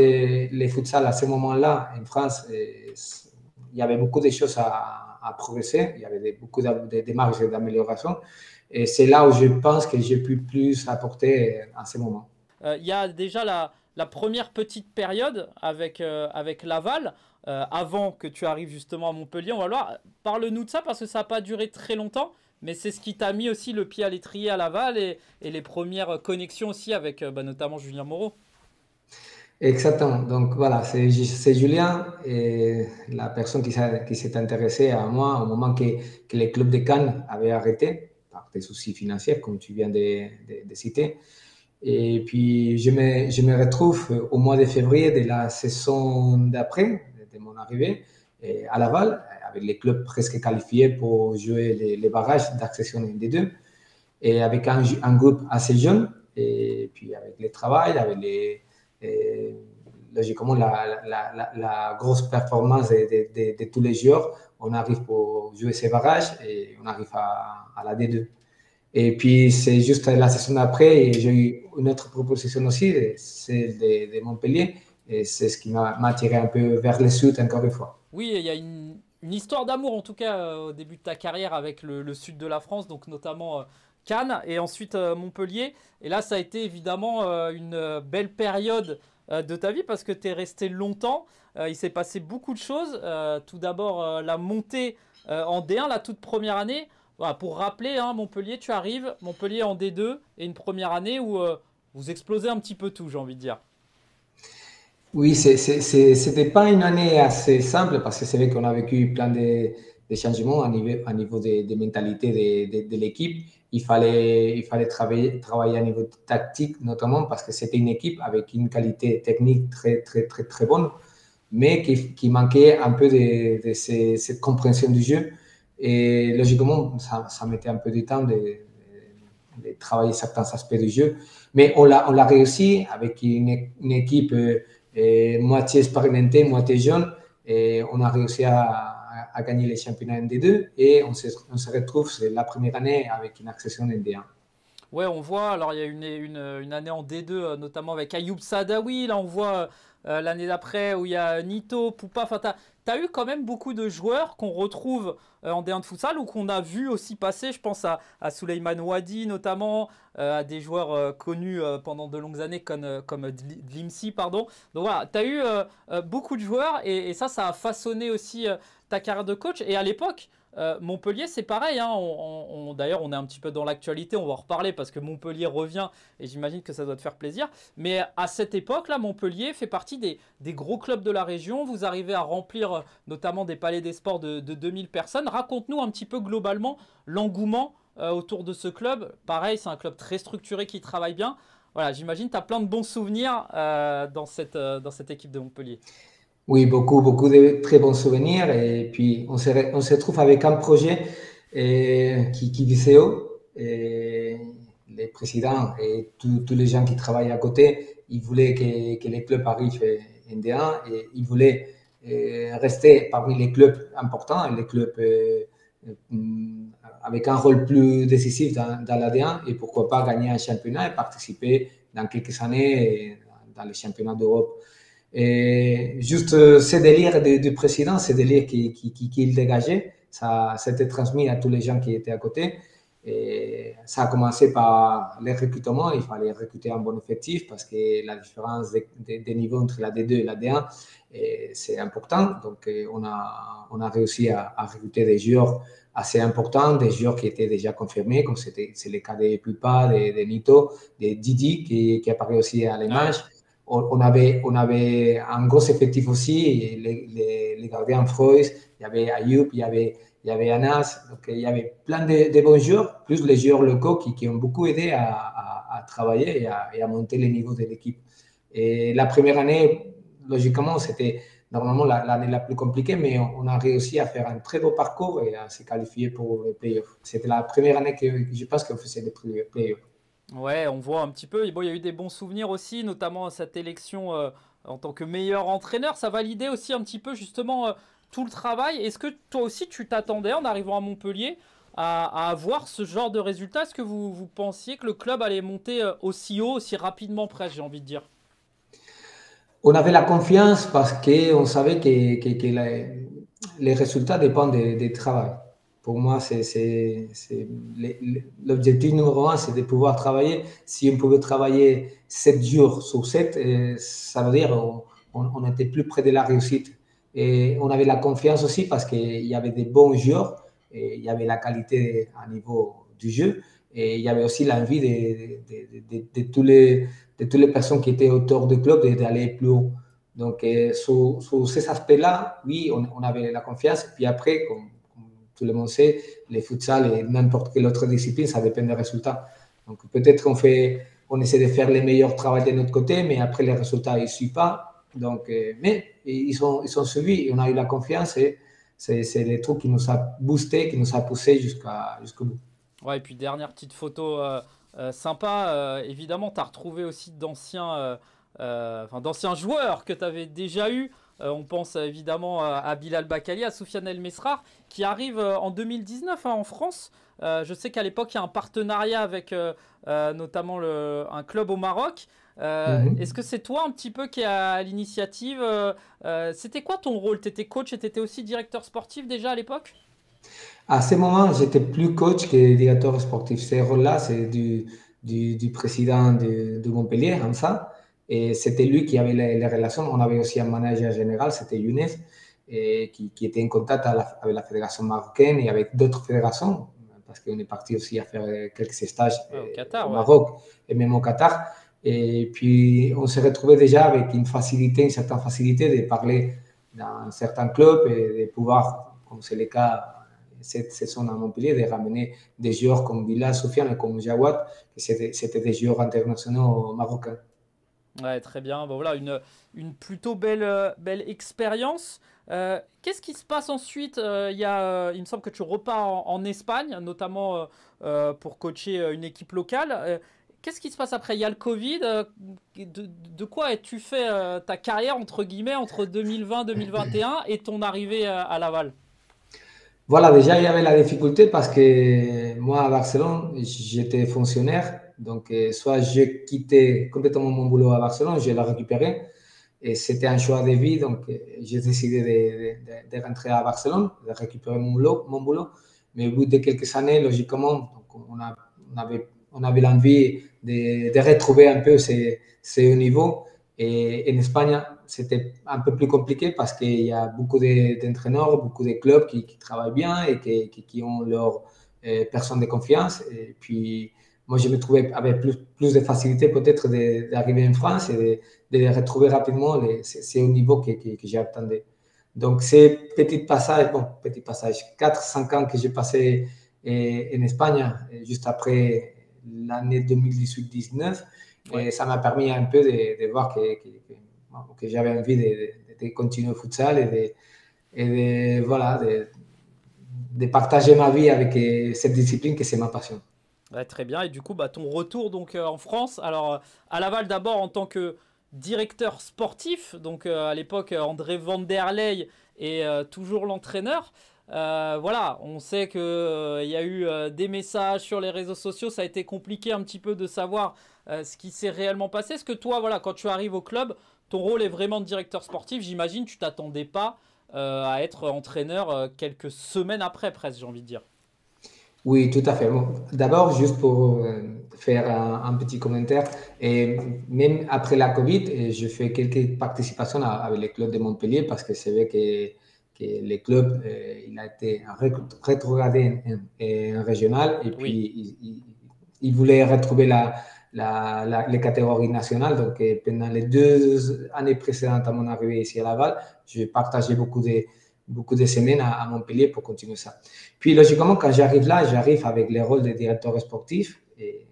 les futsal à ce moment-là en France, il y avait beaucoup de choses à progresser, il y avait beaucoup de marges d'amélioration. Et c'est là où je pense que j'ai pu plus apporter à ce moment. Il y a déjà la première petite période avec Laval, avant que tu arrives justement à Montpellier. On va le voir. Parle-nous de ça parce que ça n'a pas duré très longtemps, mais c'est ce qui t'a mis aussi le pied à l'étrier à Laval et les premières connexions aussi avec notamment Julien Moreau. Exactement. Donc voilà, c'est Julien, et la personne qui s'est intéressée à moi au moment que les clubs de Cannes avaient arrêté par des soucis financiers, comme tu viens de citer. Et puis je me retrouve au mois de février de la saison d'après, de mon arrivée, à Laval, avec les clubs presque qualifiés pour jouer les barrages d'accession en D2, et avec un groupe assez jeune, et puis avec le travail, avec logiquement la grosse performance de tous les joueurs, on arrive pour jouer ces barrages et on arrive à la D2. Et puis c'est juste la saison d'après, et j'ai eu une autre proposition aussi, celle de Montpellier, et c'est ce qui m'a tiré un peu vers le sud encore une fois. Oui, il y a une histoire d'amour en tout cas au début de ta carrière avec le sud de la France, donc notamment Cannes et ensuite Montpellier. Et là, ça a été évidemment une belle période de ta vie parce que tu es resté longtemps. Il s'est passé beaucoup de choses. Tout d'abord, la montée en D1, la toute première année. Voilà, pour rappeler, Montpellier, tu arrives, Montpellier en D2 et une première année où vous explosez un petit peu tout, j'ai envie de dire. Oui, c'était pas une année assez simple parce que c'est vrai qu'on a vécu plein de changements à niveau de mentalité de l'équipe. Il fallait travailler à niveau tactique, notamment parce que c'était une équipe avec une qualité technique très, très, très, très bonne, mais qui manquait un peu de cette compréhension du jeu. Et logiquement, ça mettait un peu de temps de travailler certains aspects du jeu. Mais on l'a réussi avec une équipe moitié expérimentée, moitié jeune. Et on a réussi à gagner les championnats en D2 et on se retrouve, c'est la première année avec une accession en D1. Ouais, on voit, alors il y a une année en D2, notamment avec Ayoub Saadawi. Là, on voit l'année d'après où il y a Nito, Poupa. Enfin, tu as eu quand même beaucoup de joueurs qu'on retrouve en D1 de futsal ou qu'on a vu aussi passer. Je pense à Souleymane Wadi notamment, à des joueurs connus pendant de longues années comme Dlimsi, pardon. Donc voilà, tu as eu beaucoup de joueurs et ça a façonné aussi ta carrière de coach. Et à l'époque, Montpellier, c'est pareil. D'ailleurs, on est un petit peu dans l'actualité. On va en reparler parce que Montpellier revient et j'imagine que ça doit te faire plaisir. Mais à cette époque-là, Montpellier fait partie des gros clubs de la région. Vous arrivez à remplir notamment des palais des sports de 2000 personnes. Raconte-nous un petit peu globalement l'engouement autour de ce club. Pareil, c'est un club très structuré qui travaille bien. Voilà, j'imagine que tu as plein de bons souvenirs dans cette équipe de Montpellier. Oui, beaucoup de très bons souvenirs. Et puis, on se retrouve avec un projet qui visait haut. Et les présidents et tous les gens qui travaillent à côté, ils voulaient que les clubs arrivent en D1 et ils voulaient rester parmi les clubs importants, les clubs avec un rôle plus décisif dans la D1 et pourquoi pas gagner un championnat et participer dans quelques années dans les championnats d'Europe. Et juste ce délire du président, ce délire qu'il dégageait, ça s'était transmis à tous les gens qui étaient à côté. Et ça a commencé par les recrutements. Il fallait recruter un bon effectif parce que la différence des niveaux entre la D2 et la D1, c'est important. Donc, on a réussi à recruter des joueurs assez importants, des joueurs qui étaient déjà confirmés, comme c'est le cas des Pupa, de Nito, de Didi, qui apparaît aussi à l'image. On avait un gros effectif aussi, les gardiens Freud, il y avait Ayoub, il y avait Anas, donc il y avait plein de bons joueurs, plus les joueurs locaux qui ont beaucoup aidé à travailler et à monter les niveaux de l'équipe. Et la première année, logiquement, c'était normalement l'année la plus compliquée, mais on a réussi à faire un très beau parcours et à se qualifier pour les playoffs. C'était la première année que je pense qu'on faisait les playoffs. Ouais, on voit un petit peu. Et bon, il y a eu des bons souvenirs aussi, notamment cette élection en tant que meilleur entraîneur. Ça validait aussi un petit peu justement tout le travail. Est-ce que toi aussi tu t'attendais en arrivant à Montpellier à avoir ce genre de résultat? Est-ce que vous pensiez que le club allait monter aussi haut, aussi rapidement presque, j'ai envie de dire? On avait la confiance parce qu'on savait que les résultats dépendent du travail. Pour moi, l'objectif numéro 1, c'est de pouvoir travailler. Si on pouvait travailler 7 jours sur 7, ça veut dire qu'on était plus près de la réussite. Et on avait la confiance aussi parce qu'il y avait des bons joueurs, et il y avait la qualité à niveau du jeu, et il y avait aussi l'envie de toutes les personnes qui étaient autour du club d'aller plus haut. Donc, sur ces aspects-là, oui, on avait la confiance. Puis après, comme tout le monde sait, les futsal et n'importe quelle autre discipline, ça dépend des résultats. Donc, peut-être on essaie de faire les meilleurs travaux de notre côté, mais après, les résultats, ils ne suivent pas. Donc, mais ils sont suivis et on a eu la confiance et c'est les trucs qui nous a boosté, qui nous a poussé jusqu'au bout. Ouais, et puis dernière petite photo sympa. Évidemment, tu as retrouvé aussi d'anciens joueurs que tu avais déjà eu. On pense évidemment à Bilal Bakali, à Soufiane El Mesrar, qui arrive en 2019 en France. Je sais qu'à l'époque, il y a un partenariat avec notamment un club au Maroc. Est-ce que c'est toi un petit peu qui a l'initiative? C'était quoi ton rôle? Tu étais coach et tu étais aussi directeur sportif déjà à l'époque? À ce moment, j'étais plus coach que directeur sportif. Ces rôles-là, c'est du président de Montpellier, Hamza. Et c'était lui qui avait les relations. On avait aussi un manager général, c'était Younes, et qui était en contact avec la fédération marocaine et avec d'autres fédérations, parce qu'on est parti aussi à faire quelques stages au Qatar, au Maroc et même au Qatar. Et puis, on s'est retrouvé déjà avec une certaine facilité de parler dans certains clubs et de pouvoir, comme c'est le cas cette saison à Montpellier, de ramener des joueurs comme Bilal, Soufiane et comme Jawad, que c'était des joueurs internationaux marocains. Ouais, très bien. Bon, voilà, une plutôt belle expérience. Qu'est-ce qui se passe ensuite? Il me semble que tu repars en Espagne, notamment pour coacher une équipe locale. Qu'est-ce qui se passe après? Il y a le Covid. De quoi as-tu fait ta carrière, entre guillemets, entre 2020-2021 et ton arrivée à Laval? Voilà, déjà, il y avait la difficulté parce que moi, à Barcelone, j'étais fonctionnaire. Donc, soit je quittais complètement mon boulot à Barcelone, je l'ai récupéré. Et c'était un choix de vie. Donc, j'ai décidé de rentrer à Barcelone, de récupérer mon boulot. Mais au bout de quelques années, logiquement, donc on avait l'envie de retrouver un peu ces hauts niveaux. Et en Espagne, c'était un peu plus compliqué parce qu'il y a beaucoup d'entraîneurs, beaucoup de clubs qui travaillent bien et qui ont leurs personnes de confiance. Et puis, moi, je me trouvais avec plus de facilité peut-être d'arriver en France et de retrouver rapidement ces hauts niveaux que j'attendais. Donc, ces petits passages, 4-5 ans que j'ai passé en Espagne, juste après l'année 2018-19, et ça m'a permis un peu de voir que j'avais envie de continuer le futsal et de partager ma vie avec cette discipline que c'est ma passion. Ouais, très bien. Et du coup, ton retour donc en France. Alors, à Laval d'abord en tant que directeur sportif. Donc, à l'époque, André Van der Leij est toujours l'entraîneur. Voilà, on sait qu'il y a eu des messages sur les réseaux sociaux. Ça a été compliqué un petit peu de savoir ce qui s'est réellement passé. Est-ce que toi, voilà, quand tu arrives au club, ton rôle est vraiment de directeur sportif? J'imagine que tu t'attendais pas à être entraîneur quelques semaines après, presque, j'ai envie de dire. Oui, tout à fait. Bon, d'abord, juste pour faire un petit commentaire, et même après la Covid, je fais quelques participations avec les clubs de Montpellier parce que c'est vrai que les clubs, il a été rétrogradé en régional et puis Oui. il voulait retrouver les catégories nationales. Donc, pendant les 2 années précédentes à mon arrivée ici à Laval, je partageais beaucoup de semaines à Montpellier pour continuer ça. Puis, logiquement, quand j'arrive là, j'arrive avec le rôle de directeur sportif. Et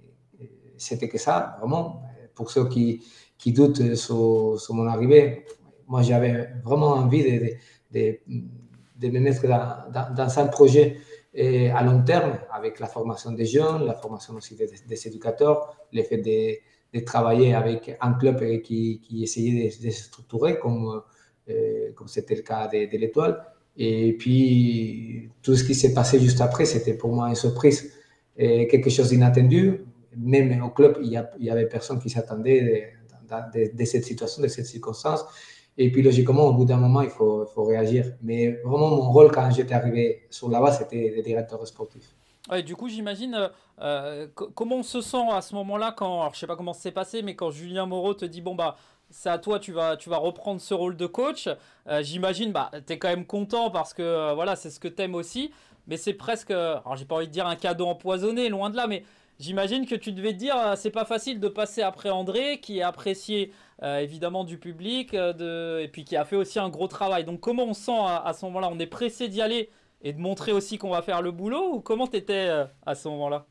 c'était que ça, vraiment. Pour ceux qui doutent sur mon arrivée, moi, j'avais vraiment envie de, de me mettre dans un projet à long terme avec la formation des jeunes, la formation aussi des éducateurs, le fait de travailler avec un club qui essayait de se structurer comme c'était le cas de l'Étoile. Et puis, tout ce qui s'est passé juste après, c'était pour moi une surprise, quelque chose d'inattendu. Même au club, il y avait personne qui s'attendait de cette situation, de cette circonstance. Et puis, logiquement, au bout d'un moment, il faut réagir. Mais vraiment, mon rôle quand j'étais arrivé sur la base, c'était de directeur sportif. Ouais, du coup, j'imagine comment on se sent à ce moment-là quand, alors, je sais pas comment c'est passé, mais quand Julien Moreau te dit bon bah c'est à toi, tu vas reprendre ce rôle de coach. J'imagine bah t'es quand même content parce que voilà c'est ce que t'aimes aussi, mais c'est presque, alors j'ai pas envie de dire un cadeau empoisonné, loin de là, mais j'imagine que tu devais te dire c'est pas facile de passer après André qui est apprécié évidemment du public et puis qui a fait aussi un gros travail. Donc comment on sent à ce moment-là? On est pressé d'y aller et de montrer aussi qu'on va faire le boulot ou comment t'étais à ce moment-là?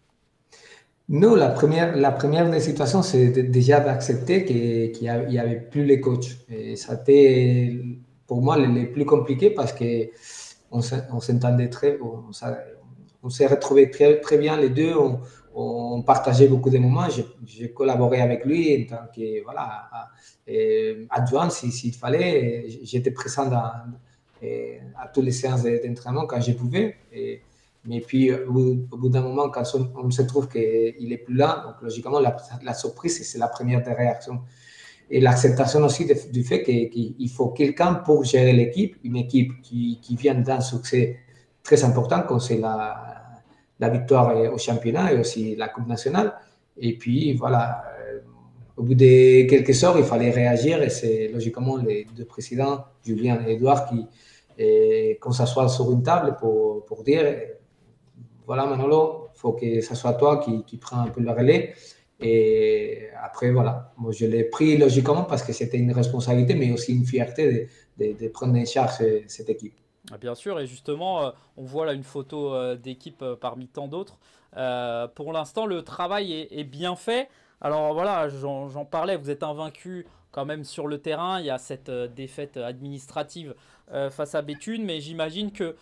Nous, la première des situations, c'est déjà d'accepter qu'il n'y avait plus les coachs. Et ça a été pour moi le plus compliqué parce qu'on s'entendait on s'est retrouvés très, très bien les deux. On partageait beaucoup de moments. J'ai collaboré avec lui en tant que voilà, adjoint s'il fallait. J'étais présent à toutes les séances d'entraînement quand je pouvais. Mais puis, au bout d'un moment, quand on se trouve qu'il n'est plus là, donc logiquement, la surprise, c'est la première des réactions. Et l'acceptation aussi du fait qu'il faut quelqu'un pour gérer l'équipe, une équipe qui vient d'un succès très important, comme c'est la victoire au championnat et aussi la Coupe nationale. Et puis, voilà, au bout de quelques heures, il fallait réagir et c'est logiquement les deux présidents, Julien et Edouard, qu'on s'assoit sur une table pour dire voilà Manolo, il faut que ce soit toi qui prends un peu le relais. Et après, voilà, moi je l'ai pris logiquement parce que c'était une responsabilité, mais aussi une fierté de prendre en charge cette équipe. Ah, bien sûr, et justement, on voit là une photo d'équipe parmi tant d'autres. Pour l'instant, le travail est bien fait. Alors voilà, j'en parlais, vous êtes invaincu quand même sur le terrain. Il y a cette défaite administrative face à Béthune, mais j'imagine que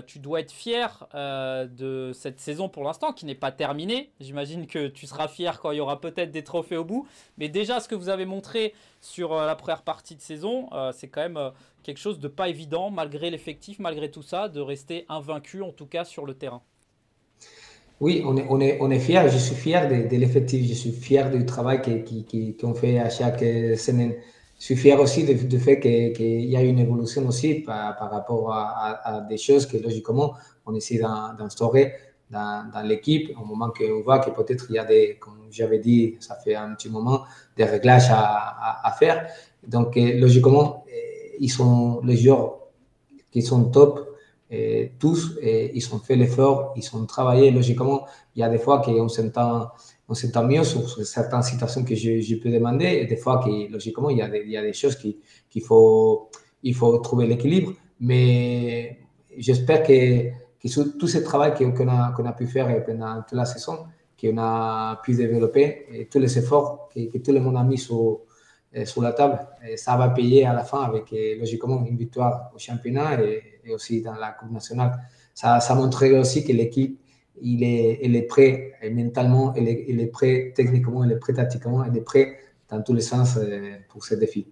tu dois être fier de cette saison pour l'instant qui n'est pas terminée. J'imagine que tu seras fier quand il y aura peut-être des trophées au bout. Mais déjà, ce que vous avez montré sur la première partie de saison, c'est quand même quelque chose de pas évident, malgré l'effectif, malgré tout ça, de rester invaincu, en tout cas sur le terrain. Oui, on est fier. Je suis fier de l'effectif. Je suis fier du travail qu'on fait à chaque semaine. Je suis fier aussi du fait qu'il y a une évolution aussi par rapport à des choses que logiquement on essaie d'instaurer dans l'équipe au moment qu'on voit que peut-être il y a comme j'avais dit, ça fait un petit moment, des réglages à faire. Donc logiquement, ils sont les joueurs qui sont top. Tous, ils ont fait l'effort, ils ont travaillé. Logiquement, il y a des fois qu'on s'entend mieux sur certaines situations que je peux demander, et des fois, logiquement, il y a des choses qu'il faut trouver l'équilibre. Mais j'espère que tout ce travail qu'on a pu faire pendant toute la saison, qu'on a pu développer, et tous les efforts que tout le monde a mis sur la table, ça va payer à la fin avec logiquement une victoire au championnat et aussi dans la Coupe nationale. Ça montrerait aussi que l'équipe, elle est prêt mentalement, elle est prêt techniquement, elle est prêt tactiquement, elle est prêt dans tous les sens pour ce défi.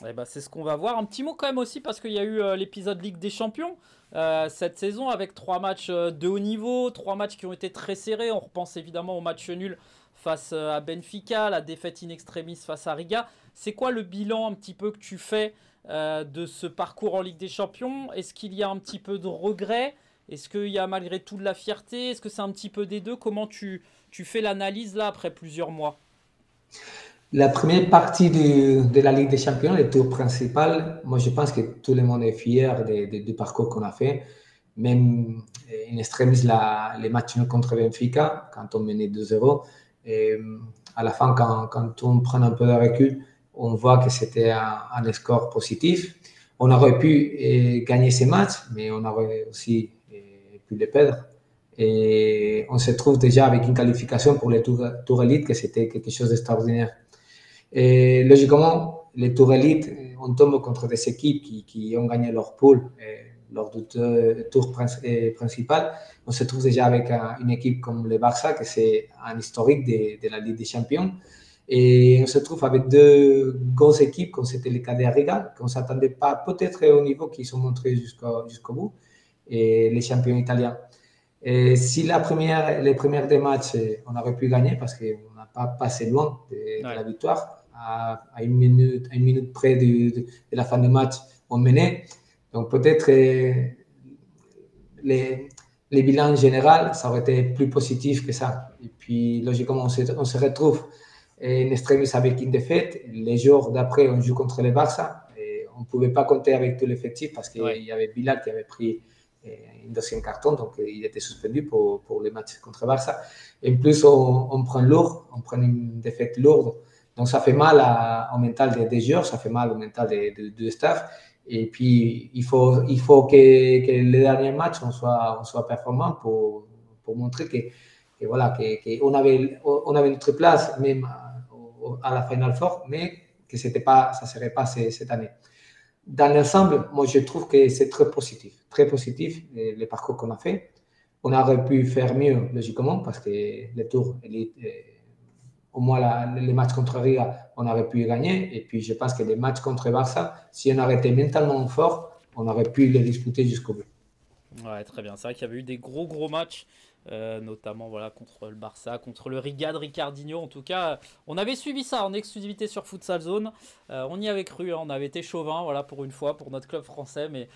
Eh ben, c'est ce qu'on va voir. Un petit mot quand même aussi parce qu'il y a eu l'épisode Ligue des Champions cette saison avec 3 matchs de haut niveau, 3 matchs qui ont été très serrés. On repense évidemment au match nul face à Benfica, la défaite in extremis face à Riga. C'est quoi le bilan un petit peu que tu fais de ce parcours en Ligue des Champions? Est-ce qu'il y a un petit peu de regret? Est-ce qu'il y a malgré tout de la fierté? Est-ce que c'est un petit peu des deux? Comment tu fais l'analyse là après plusieurs mois? La première partie de la Ligue des Champions, le tour principal, moi je pense que tout le monde est fier du parcours qu'on a fait. Même in extremis les matchs contre Benfica, quand on menait 2-0. Et à la fin, quand on prend un peu de recul, on voit que c'était un score positif. On aurait pu gagner ces matchs, mais on aurait aussi pu les perdre. Et on se trouve déjà avec une qualification pour les tours élite, que c'était quelque chose d'extraordinaire. Et logiquement, les tours élites, on tombe contre des équipes qui ont gagné leur pool lors du tour principal. On se trouve déjà avec une équipe comme le Barça, que c'est un historique de la Ligue des Champions. Et on se trouve avec deux grosses équipes, comme c'était le cas de Riga, qu'on ne s'attendait pas peut-être au niveau qu'ils sont montrés jusqu'au bout, et les champions italiens. Et si les premières des matchs, on aurait pu gagner parce qu'on n'a pas passé loin de la victoire, à une minute près de la fin du match, on menait. Donc peut-être les bilans en général, ça aurait été plus positif que ça. Et puis logiquement, on se retrouve en extremis avec une défaite. Les jours d'après, on joue contre le Barça. Et on ne pouvait pas compter avec tout l'effectif parce qu'il y avait Bilal qui avait pris un deuxième carton, donc il était suspendu pour les matchs contre Barça. Et en plus, on prend lourd, on prend une défaite lourde. Donc ça fait mal au mental des joueurs, ça fait mal au mental du staff. Et puis, il faut que les derniers matchs, on soit performant pour montrer qu'on avait notre place, même à la Final Four, mais que ça ne serait pas cette année. Dans l'ensemble, moi, je trouve que c'est très positif le parcours qu'on a fait. On aurait pu faire mieux, logiquement, parce que les tours, au moins les matchs contre Riga, on aurait pu gagner. Et puis, je pense que les matchs contre Barça, si on aurait été mentalement fort, on aurait pu les disputer jusqu'au bout. Ouais, très bien. C'est vrai qu'il y avait eu des gros matchs, notamment contre le Barça, contre le Riga de Ricardinho. En tout cas, on avait suivi ça en exclusivité sur Futsal Zone. On y avait cru, on avait été chauvin pour une fois, pour notre club français. Mais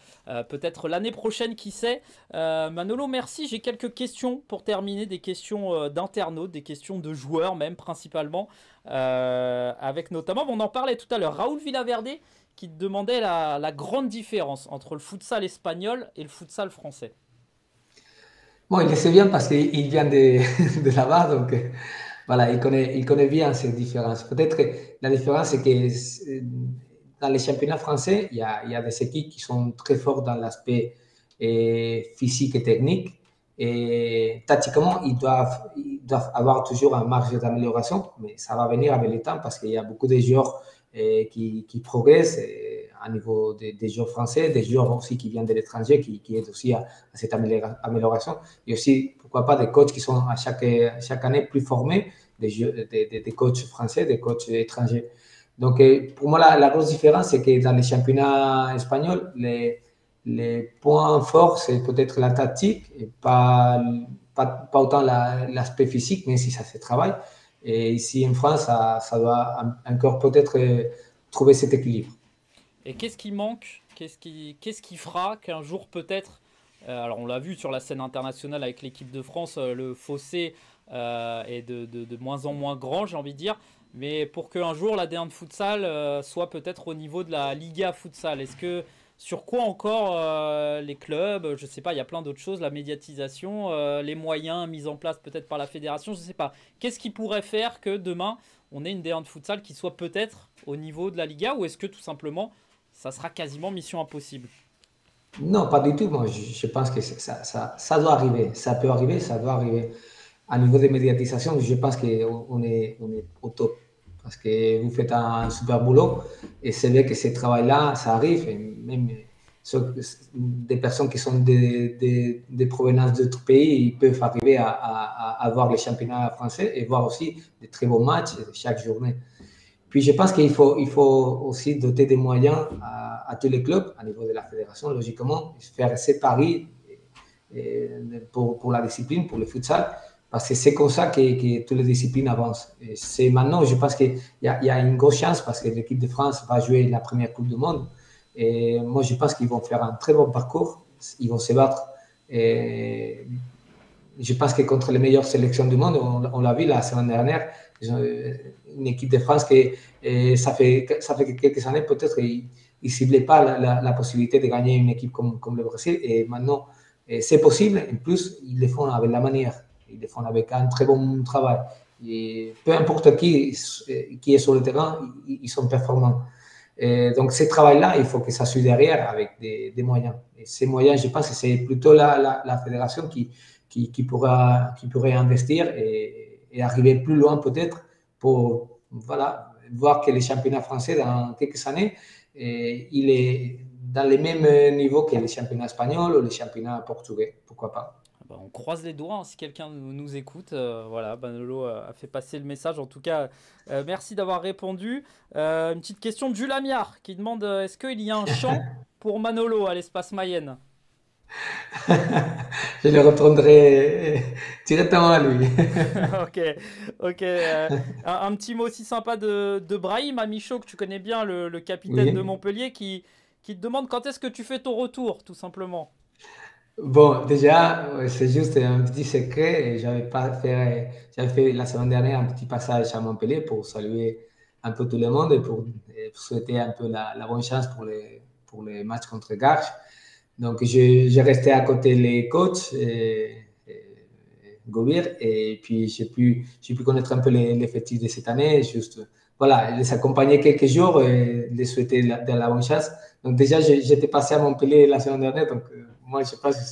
peut-être l'année prochaine, qui sait. Manolo, merci. J'ai quelques questions pour terminer, des questions d'internautes, des questions de joueurs même principalement. Avec notamment, on en parlait tout à l'heure, Raoul Villaverde, qui te demandait la grande différence entre le futsal espagnol et le futsal français. Bon, il le sait bien parce qu'il vient de là-bas, donc voilà, il connaît bien ces différences. Peut-être que la différence, c'est que dans les championnats français, il y a des équipes qui sont très fortes dans l'aspect physique et technique. Et tactiquement, ils doivent avoir toujours un marge d'amélioration, mais ça va venir avec le temps parce qu'il y a beaucoup de joueurs qui progressent à niveau des joueurs français, des joueurs aussi qui viennent de l'étranger, qui aident aussi à cette amélioration. Et aussi, pourquoi pas, des coachs qui sont à chaque année plus formés, des coachs français, des coachs étrangers. Donc, pour moi, la grosse différence, c'est que dans les championnats espagnols, les points forts, c'est peut-être la tactique et pas autant l'aspect physique, même si ça se travaille. Et ici, en France, ça doit encore peut-être trouver cet équilibre. Et qu'est-ce qui manque? Qu'est-ce qui fera qu'un jour peut-être, alors on l'a vu sur la scène internationale avec l'équipe de France, le fossé est de moins en moins grand, j'ai envie de dire, mais pour qu'un jour l'ADN de futsal soit peut-être au niveau de la Liga futsal, sur quoi encore les clubs, je ne sais pas, il y a plein d'autres choses, la médiatisation, les moyens mis en place peut-être par la fédération, je ne sais pas. Qu'est-ce qui pourrait faire que demain, on ait une D1 de futsal qui soit peut-être au niveau de la Liga, ou est-ce que tout simplement, ça sera quasiment mission impossible? Non, pas du tout. Moi, je pense que ça doit arriver. Ça peut arriver, ça doit arriver. À niveau de médiatisation, je pense qu'on est au top. Parce que vous faites un super boulot et c'est vrai que ce travail-là, ça arrive. Et même des personnes qui sont des provenances d'autres pays, ils peuvent arriver à voir les championnats français et voir aussi des très beaux matchs chaque journée. Puis je pense qu'il faut aussi doter des moyens à tous les clubs, à niveau de la fédération, logiquement, faire ces paris pour la discipline, pour le futsal. Parce que c'est comme ça que toutes les disciplines avancent. Et c'est maintenant, je pense qu'il y a une grosse chance parce que l'équipe de France va jouer la première Coupe du Monde. Et moi, je pense qu'ils vont faire un très bon parcours. Ils vont se battre Et je pense que contre les meilleures sélections du monde, on l'a vu la semaine dernière, une équipe de France qui, ça fait quelques années, peut-être, ils ne ciblaient pas la possibilité de gagner une équipe comme le Brésil. Et maintenant, c'est possible. En plus, ils le font avec la manière. Ils le font avec un très bon travail. Et peu importe qui est sur le terrain, ils sont performants. Et donc, ce travail-là, il faut que ça suive derrière avec des moyens. Et ces moyens, je pense que c'est plutôt la fédération qui pourrait investir et arriver plus loin peut-être pour voilà, voir que le championnat français, dans quelques années, il est dans les mêmes niveaux que les championnats espagnols ou les championnats portugais. Pourquoi pas? On croise les doigts, hein, si quelqu'un nous écoute. Voilà, Manolo a fait passer le message. En tout cas, merci d'avoir répondu. Une petite question de Jules Amiard qui demande est-ce qu'il y a un chant pour Manolo à l'espace Mayenne? Je le répondrai directement à lui. Ok. Un petit mot aussi sympa de Brahim Amichaud, que tu connais bien, le capitaine de Montpellier, qui te demande quand est-ce que tu fais ton retour, tout simplement. Bon, déjà, c'est juste un petit secret. J'avais fait la semaine dernière un petit passage à Montpellier pour saluer un peu tout le monde et pour souhaiter un peu la bonne chance pour les matchs contre Garches. Donc, j'ai resté à côté les coachs, Gobir, et puis j'ai pu connaître un peu l'effectif de cette année, juste, voilà, les accompagner quelques jours et les souhaiter de la bonne chance. Donc, déjà, j'étais passé à Montpellier la semaine dernière, donc moi, je pense que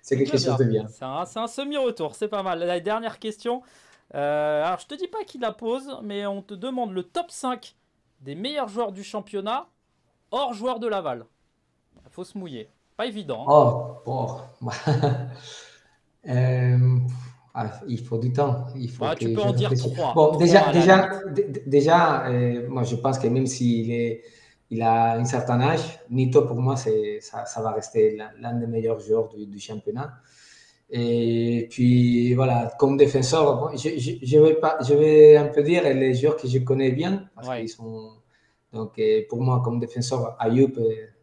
c'est quelque chose de bien. C'est un semi-retour, c'est pas mal. La dernière question, alors je te dis pas qui la pose, mais on te demande le top 5 des meilleurs joueurs du championnat hors joueurs de Laval. Il faut se mouiller. Pas évident. Il faut du temps. Tu peux en dire 3. Bon, déjà moi, je pense que même s'il a un certain âge, Nito, pour moi, ça va rester l'un des meilleurs joueurs du championnat. Et puis, voilà, comme défenseur, bon, je vais un peu dire les joueurs que je connais bien, parce qu'ils sont... Donc, pour moi, comme défenseur, Ayoub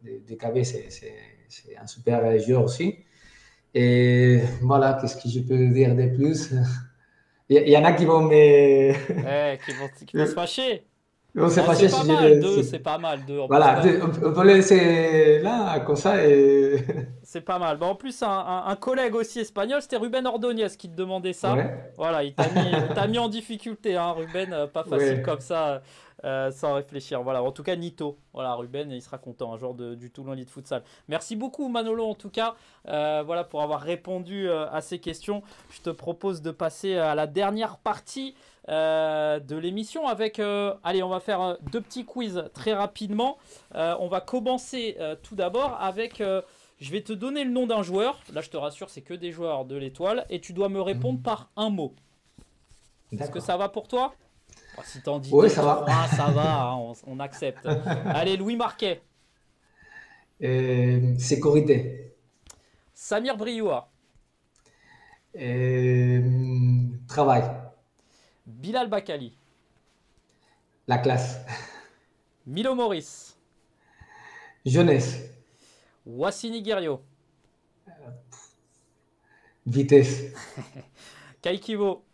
de KB, c'est un super joueur aussi. Et voilà, qu'est-ce que je peux dire de plus? Il y en a qui vont qui vont se fâcher. C'est pas mal, deux, c'est pas mal. Deux, voilà, on peut le laisser là, comme ça. C'est pas mal. En plus, un collègue aussi espagnol, c'était Ruben Ordóñez qui te demandait ça. Ouais. Voilà, il t'a mis en difficulté, hein, Ruben, pas facile comme ça, sans réfléchir. Voilà, en tout cas, Nito. Voilà, Ruben, il sera content, un joueur du Toulon Elite Futsal. Merci beaucoup, Manolo, en tout cas, voilà, pour avoir répondu à ces questions. Je te propose de passer à la dernière partie de l'émission avec, allez, on va faire 2 petits quiz très rapidement. On va commencer tout d'abord avec, je vais te donner le nom d'un joueur. Là, je te rassure, c'est que des joueurs de l'Étoile et tu dois me répondre par un mot. Est-ce que ça va pour toi? Si t'en dis oui, ça va. Ça va, hein, on accepte. Allez, Louis Marquet. Sécurité. Samir Brioua. Travail. Bilal Bakali. La classe. Milo Maurice. Jeunesse. Wassini Guerrio. Vitesse. Kaikivo.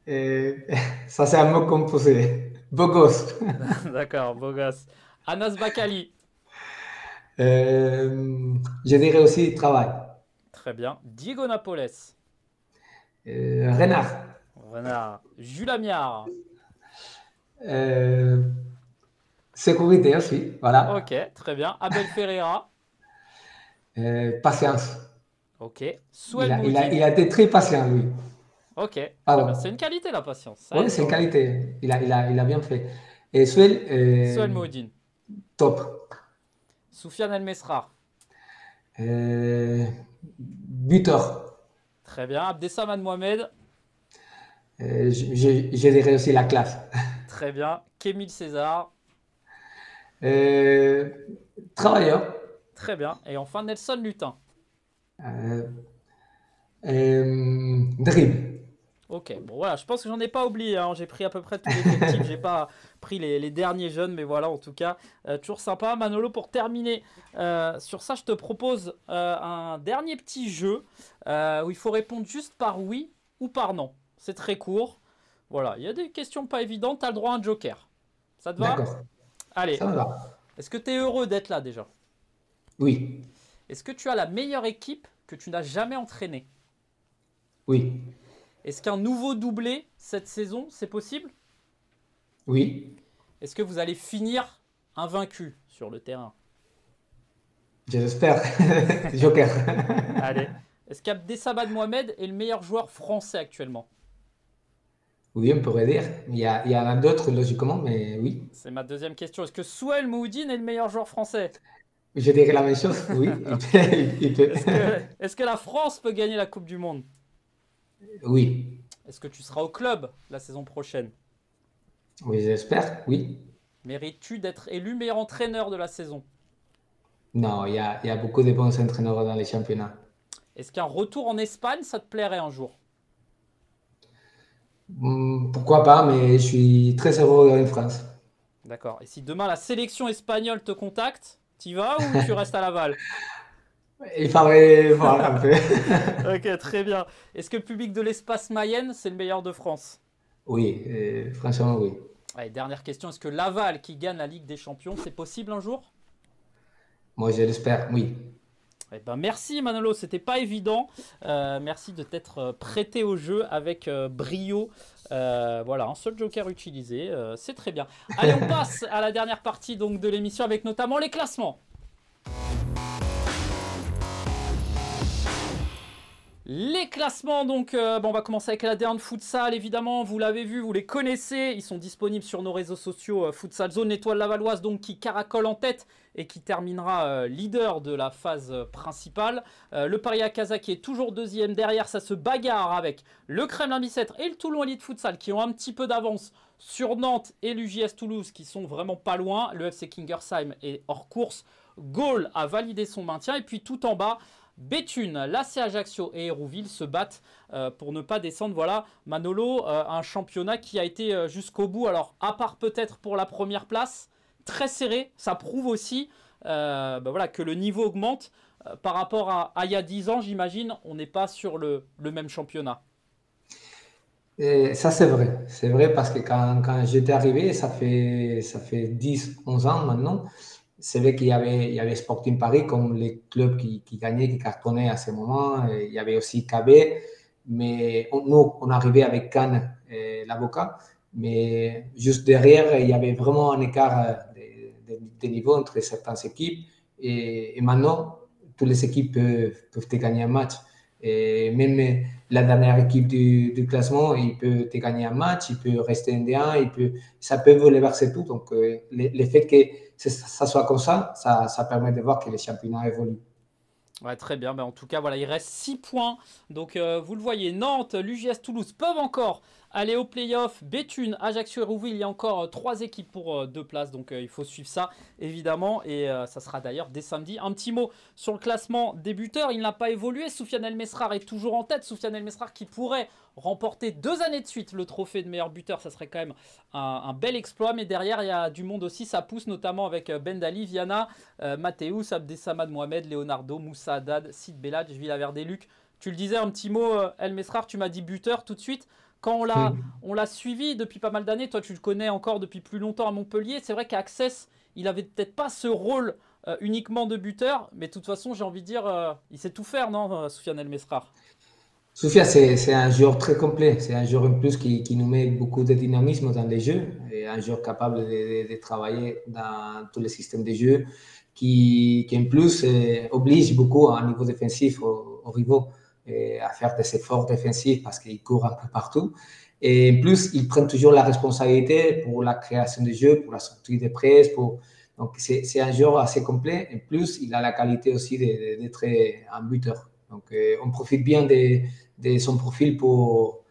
Ça, c'est un mot composé. Beau gosse. D'accord, beau gosse. Anas Bakali. Je dirais aussi travail. Très bien. Diego Napoles. Renard. Jules Amiard. Sécurité aussi, voilà. Ok, très bien. Abel Ferreira. Patience. Ok. Il a été très patient, lui. Ok. C'est une qualité, la patience. Oui, c'est une qualité. Il a bien fait. Et Souel Moudine. Top. Soufiane El Mesra. Buteur. Très bien. Abdessamad Mohamed. Je dirais aussi la classe. Très bien. Kémil César. Travailleur. Très bien. Et enfin, Nelson Lutin. Dribble. Ok, bon voilà, je pense que j'en ai pas oublié, hein. J'ai pris à peu près tous les effectifs, j'ai pas pris les derniers jeunes, mais voilà, en tout cas, toujours sympa. Manolo, pour terminer sur ça, je te propose un dernier petit jeu où il faut répondre juste par oui ou par non. C'est très court. Voilà, il y a des questions pas évidentes, tu as le droit à un joker. Ça te va? D'accord, Allez, ça me va. est-ce que tu es heureux d'être là déjà? Oui, Est-ce que tu as la meilleure équipe que tu n'as jamais entraînée? oui, Est-ce qu'un nouveau doublé cette saison, c'est possible? oui, Est-ce que vous allez finir invaincu sur le terrain? j'espère. Joker. Allez. Est-ce qu'Abdessamad Mohamed est le meilleur joueur français actuellement? Oui, on pourrait dire. Il y en a d'autres, logiquement, mais oui. C'est ma deuxième question. Est-ce que Souhel Mouhoudine est le meilleur joueur français? Je dirais la même chose, oui. Ok. Il peut. Est-ce que la France peut gagner la Coupe du Monde? Oui, Est-ce que tu seras au club la saison prochaine? oui, j'espère, oui. Mérites-tu d'être élu meilleur entraîneur de la saison? Non, il y a beaucoup de bons entraîneurs dans les championnats. Est-ce qu'un retour en Espagne, ça te plairait un jour? Pourquoi pas, mais je suis très heureux en France. D'accord. Et si demain la sélection espagnole te contacte, t'y vas ou tu restes à Laval? Il faudrait voir un peu. Ok, très bien. Est-ce que le public de l'Espace Mayenne, c'est le meilleur de France? Oui, franchement, oui. Allez, dernière question. Est-ce que Laval qui gagne la Ligue des Champions, c'est possible un jour? Moi, je l'espère, oui. Eh ben, merci Manolo, c'était pas évident. Merci de t'être prêté au jeu avec brio. Voilà, un seul joker utilisé, c'est très bien. Allez, on passe à la dernière partie donc, de l'émission avec notamment les classements. Les classements, donc, on va commencer avec la D1 de Futsal, évidemment, vous l'avez vu, vous les connaissez, ils sont disponibles sur nos réseaux sociaux, Futsal Zone, l'étoile lavalloise, donc, qui caracole en tête et qui terminera leader de la phase principale. Le Paris Akaza qui est toujours deuxième, derrière ça se bagarre avec le Kremlin Bicêtre et le Toulon Elite Futsal qui ont un petit peu d'avance sur Nantes et l'UJS Toulouse qui sont vraiment pas loin. Le FC Kingersheim est hors course, Gaulle a validé son maintien et puis tout en bas, Béthune, l'AC Ajaccio et Hérouville se battent pour ne pas descendre. Voilà, Manolo, un championnat qui a été jusqu'au bout. Alors, à part peut-être pour la première place, très serré. Ça prouve aussi voilà, que le niveau augmente. Par rapport à il y a 10 ans, j'imagine, on n'est pas sur le même championnat. Et ça, c'est vrai. C'est vrai parce que quand j'étais arrivé, ça fait 10, 11 ans maintenant. C'est vrai qu'il y avait Sporting Paris comme les clubs qui gagnaient, qui cartonnaient à ce moment. Et il y avait aussi KB, mais nous, on arrivait avec Cannes et l'avocat. Mais juste derrière, il y avait vraiment un écart de niveau entre certaines équipes. Et maintenant, toutes les équipes peuvent te gagner un match. Et même la dernière équipe du classement, il peut te gagner un match, il peut rester en D1, ça peut bouleverser tout. Donc, le fait que ça soit comme ça permet de voir que les championnats évoluent. Ouais, très bien. Ben, en tout cas, voilà, il reste 6 points. Donc, vous le voyez, Nantes, l'UJS Toulouse peuvent encore aller au play-off. Béthune, Ajaccio et Hérouville, il y a encore 3 équipes pour 2 places. Donc, il faut suivre ça, évidemment. Et ça sera d'ailleurs dès samedi. Un petit mot sur le classement des buteurs. Il n'a pas évolué. Soufiane El Mesrar est toujours en tête. Soufiane El Mesrar qui pourrait remporter 2 années de suite le trophée de meilleur buteur. Ça serait quand même un bel exploit. Mais derrière, il y a du monde aussi. Ça pousse notamment avec Ben Dali, Viana, Mathéus, Abdessamad Mohamed, Leonardo, Moussa Haddad, Sid Belhadj, Villaverde, Luc. Tu le disais un petit mot, El Mesrar, tu m'as dit buteur tout de suite. Quand on l'a suivi depuis pas mal d'années, toi tu le connais encore depuis plus longtemps à Montpellier, c'est vrai qu'à Access, il avait peut-être pas ce rôle uniquement de buteur, mais de toute façon, j'ai envie de dire, il sait tout faire, non, Soufiane El Mesrar? Soufiane, c'est un joueur très complet. C'est un joueur en plus qui nous met beaucoup de dynamisme dans les jeux. Et un joueur capable de travailler dans tous les systèmes de jeu, qui en plus oblige beaucoup à un niveau défensif au rivaux à faire des efforts défensifs parce qu'il court un peu partout. Et en plus, il prend toujours la responsabilité pour la création de jeu, pour la sortie de presse. Donc, c'est un joueur assez complet. En plus, il a la qualité aussi d'être un buteur. Donc, on profite bien de son profil pour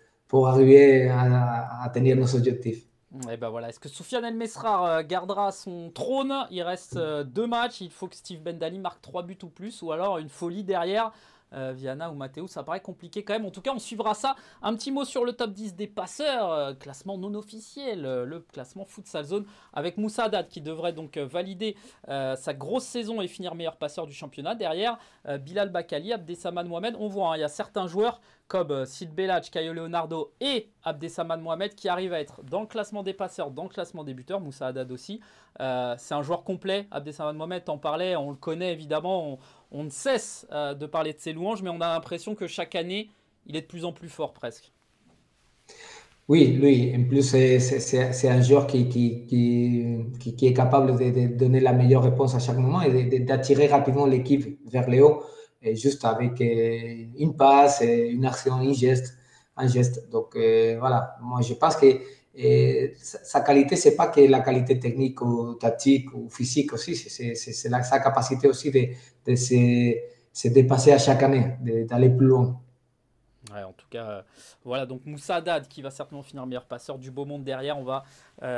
arriver à tenir nos objectifs. Et ben voilà. Est-ce que Soufiane El Mesrar gardera son trône? Il reste 2 matchs. Il faut que Steve Ben Dali marque 3 buts ou plus, ou alors une folie derrière. Viana ou Matteo, ça paraît compliqué quand même. En tout cas, on suivra ça. Un petit mot sur le top 10 des passeurs, classement non officiel, le classement Futsal Zone, avec Moussa Haddad qui devrait donc valider sa grosse saison et finir meilleur passeur du championnat. Derrière, Bilal Bakali, Abdesamad Mohamed. On voit, hein, il y a certains joueurs comme Sid Belhadj, Caio Leonardo et Abdesamad Mohamed qui arrivent à être dans le classement des passeurs, dans le classement des buteurs. Moussa Haddad aussi. C'est un joueur complet. Abdesamad Mohamed, t'en parlais, on le connaît évidemment. On ne cesse de parler de ses louanges, mais on a l'impression que chaque année, il est de plus en plus fort presque. Oui, lui, en plus, c'est un joueur qui est capable de donner la meilleure réponse à chaque moment et d'attirer rapidement l'équipe vers le haut, et juste avec une passe, une action, un geste. Donc, voilà, moi, je pense que sa qualité, c'est pas que la qualité technique ou tactique ou physique aussi, c'est sa capacité aussi de se dépasser à chaque année, d'aller plus loin. Ouais, en tout cas, voilà, donc Moussa Haddad qui va certainement finir meilleur passeur, du beau monde derrière. On va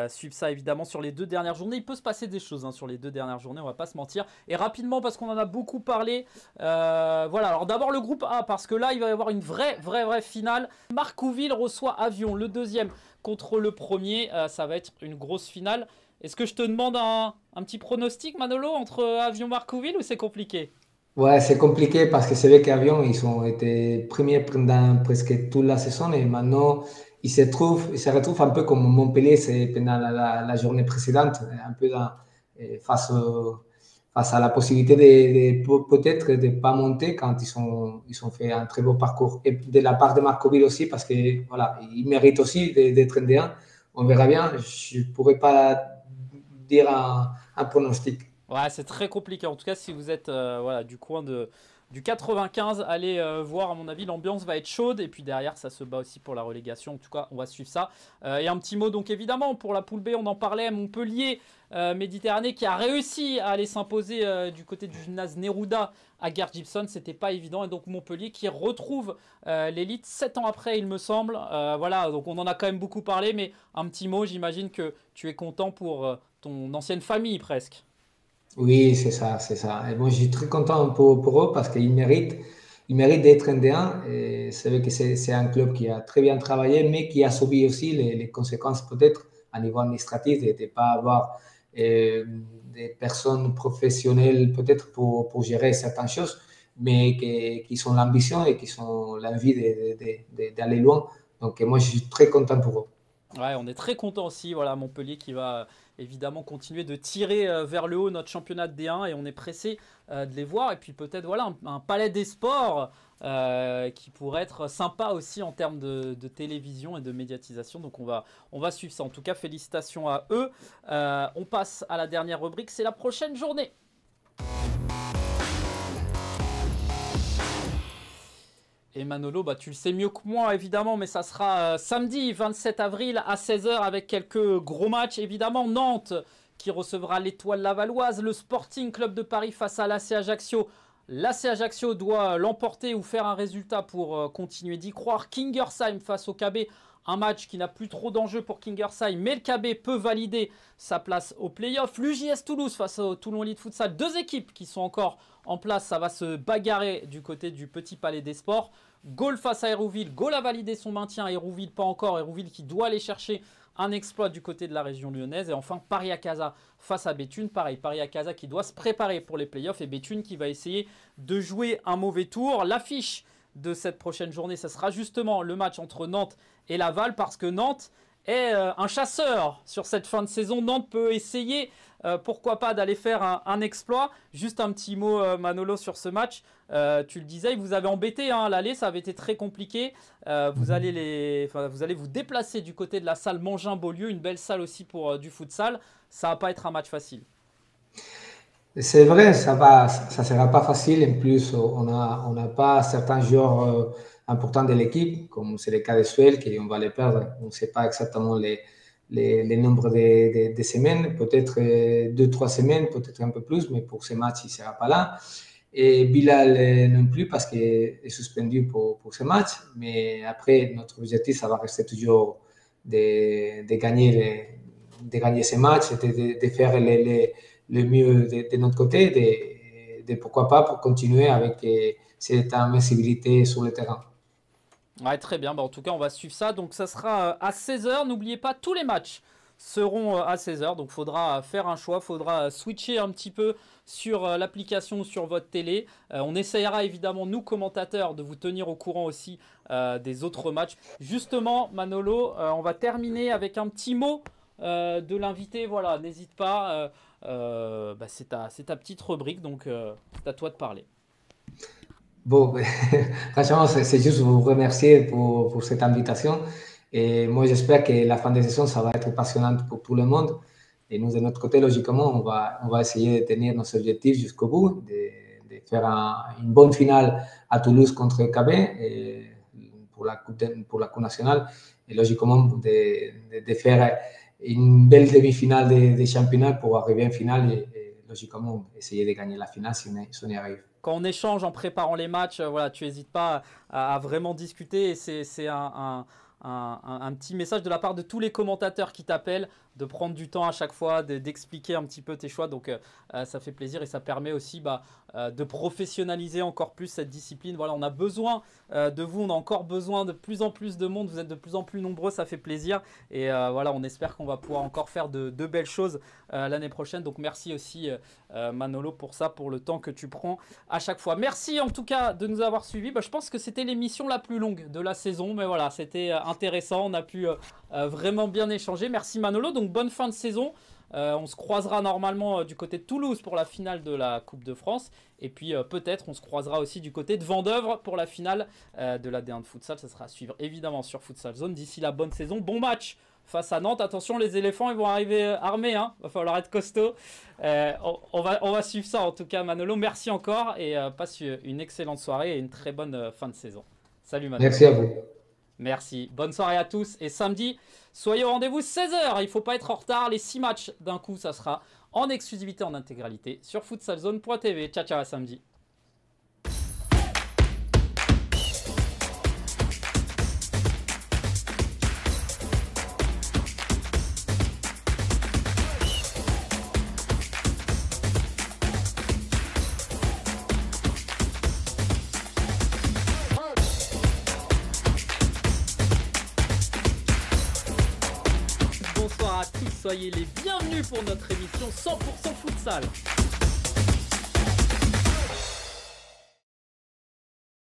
suivre ça évidemment sur les 2 dernières journées. Il peut se passer des choses, hein, sur les 2 dernières journées, on va pas se mentir. Et rapidement, parce qu'on en a beaucoup parlé, voilà, alors d'abord le groupe A, parce que là, il va y avoir une vraie finale. Marcouville reçoit Avion, le deuxième contre le premier. Ça va être une grosse finale. Est-ce que je te demande un petit pronostic, Manolo, entre Avion Marcouville ou c'est compliqué? Ouais, c'est compliqué parce que c'est vrai qu'Avion, ils ont été premiers pendant presque toute la saison et maintenant, ils se retrouvent un peu comme Montpellier c'est pendant la journée précédente, un peu face, face à la possibilité peut-être de ne pas monter quand ils ont fait un très beau parcours. Et de la part de Marcoville aussi, parce que voilà, ils méritent aussi d'être N1. On verra bien. Je ne pourrais pas dire un pronostic. Ouais, c'est très compliqué. En tout cas, si vous êtes voilà, du coin du 95, allez voir, à mon avis, l'ambiance va être chaude. Et puis derrière, ça se bat aussi pour la relégation. En tout cas, on va suivre ça. Et un petit mot, donc évidemment, pour la poule B, on en parlait, Montpellier, Méditerranée, qui a réussi à aller s'imposer du côté du gymnase Neruda à Gerd Gibson. C'était pas évident. Et donc Montpellier qui retrouve l'élite 7 ans après, il me semble. Voilà, donc on en a quand même beaucoup parlé. Mais un petit mot, j'imagine que tu es content pour ton ancienne famille presque. Oui, c'est ça, c'est ça. Et bon, je suis très content pour eux parce ils méritent d'être N1. Et c'est vrai que c'est un club qui a très bien travaillé, mais qui a subi aussi les conséquences peut-être à niveau administratif de ne pas avoir des personnes professionnelles peut-être pour gérer certaines choses, mais qui ont l'ambition et qui ont l'envie d'aller loin. Donc, moi, je suis très content pour eux. Ouais, on est très content aussi. Voilà, Montpellier qui va évidemment continuer de tirer vers le haut notre championnat de D1 et on est pressé de les voir. Et puis peut-être voilà un palais des sports qui pourrait être sympa aussi en termes de télévision et de médiatisation. Donc on va suivre ça. En tout cas, félicitations à eux. On passe à la dernière rubrique, c'est la prochaine journée. Et Manolo, bah, tu le sais mieux que moi évidemment, mais ça sera samedi 27 avril à 16h avec quelques gros matchs. Évidemment, Nantes qui recevra l'Étoile Lavalloise, le Sporting Club de Paris face à l'AC Ajaccio. L'AC Ajaccio doit l'emporter ou faire un résultat pour continuer d'y croire. Kingersheim face au KB, un match qui n'a plus trop d'enjeu pour Kingersheim, mais le KB peut valider sa place au play-off. L'UJS Toulouse face au Toulon Elite Futsal, 2 équipes qui sont encore en place, ça va se bagarrer du côté du Petit Palais des Sports. Gaulle face à Hérouville, Gaulle a validé son maintien, Hérouville pas encore, Hérouville qui doit aller chercher un exploit du côté de la région lyonnaise. Et enfin Paris-Acaza face à Béthune, pareil, Paris-Acaza qui doit se préparer pour les playoffs et Béthune qui va essayer de jouer un mauvais tour. L'affiche de cette prochaine journée, ce sera justement le match entre Nantes et Laval, parce que Nantes est un chasseur sur cette fin de saison. Nantes peut essayer, pourquoi pas, d'aller faire un exploit. Juste un petit mot, Manolo, sur ce match. Tu le disais, vous avez embêté à l'aller, ça avait été très compliqué. Vous allez vous déplacer du côté de la salle Mangin-Beaulieu, une belle salle aussi pour du futsal. Ça va pas être un match facile. C'est vrai, ça sera pas facile. En plus, on n'a pas certains joueurs importants de l'équipe, comme c'est le cas de Suel, qu'on va les perdre. On ne sait pas exactement les nombres de semaines, peut-être 2-3 semaines, peut-être un peu plus, mais pour ces matchs, il ne sera pas là. Et Bilal non plus, parce qu'il est suspendu pour ce match. Mais après, notre objectif, ça va rester toujours de gagner ces matchs, de faire le mieux de notre côté, pourquoi pas pour continuer avec cette invincibilité sur le terrain. Ouais, très bien. En tout cas, on va suivre ça. Donc, ça sera à 16h. N'oubliez pas, tous les matchs seront à 16h. Donc, il faudra faire un choix. Il faudra switcher un petit peu sur l'application ou sur votre télé. On essayera évidemment, nous, commentateurs, de vous tenir au courant aussi des autres matchs. Justement, Manolo, on va terminer avec un petit mot de l'invité. Voilà, n'hésite pas. C'est ta petite rubrique. Donc, c'est à toi de parler. Bon, franchement, c'est juste vous remercier pour cette invitation. Et moi, j'espère que la fin de saison, ça va être passionnante pour tout le monde. Et nous, de notre côté, logiquement, on va essayer de tenir nos objectifs jusqu'au bout, de faire une bonne finale à Toulouse contre KB pour la Coupe nationale. Et logiquement, de faire une belle demi-finale des championnats pour arriver en finale et logiquement, essayer de gagner la finale si on y arrive. Quand on échange en préparant les matchs, voilà, tu n'hésites pas à vraiment discuter. Et c'est un petit message de la part de tous les commentateurs qui t'appellent, de prendre du temps à chaque fois, d'expliquer un petit peu tes choix. Donc, ça fait plaisir et ça permet aussi de professionnaliser encore plus cette discipline. Voilà, on a besoin de vous, on a encore besoin de plus en plus de monde. Vous êtes de plus en plus nombreux, ça fait plaisir. Et voilà, on espère qu'on va pouvoir encore faire de belles choses l'année prochaine. Donc, merci aussi Manolo pour ça, pour le temps que tu prends à chaque fois. Merci en tout cas de nous avoir suivis. Je pense que c'était l'émission la plus longue de la saison. Mais voilà, c'était intéressant. On a pu vraiment bien échanger. Merci Manolo. Donc, bonne fin de saison. On se croisera normalement du côté de Toulouse pour la finale de la Coupe de France. Et puis peut-être on se croisera aussi du côté de Vendeuvre pour la finale de la D1 de futsal. Ça sera à suivre évidemment sur Futsal Zone. D'ici là, bonne saison. Bon match face à Nantes. Attention, les éléphants, ils vont arriver armés. Va falloir être costaud. On va suivre ça en tout cas, Manolo. Merci encore et passe une excellente soirée et une très bonne fin de saison. Salut Manolo. Merci à vous. Merci. Bonne soirée à tous. Et samedi, soyez au rendez-vous 16h. Il ne faut pas être en retard. Les 6 matchs d'un coup, ça sera en exclusivité, en intégralité sur futsalzone.tv. Ciao, ciao, à samedi. Soyez les bienvenus pour notre émission 100% futsal.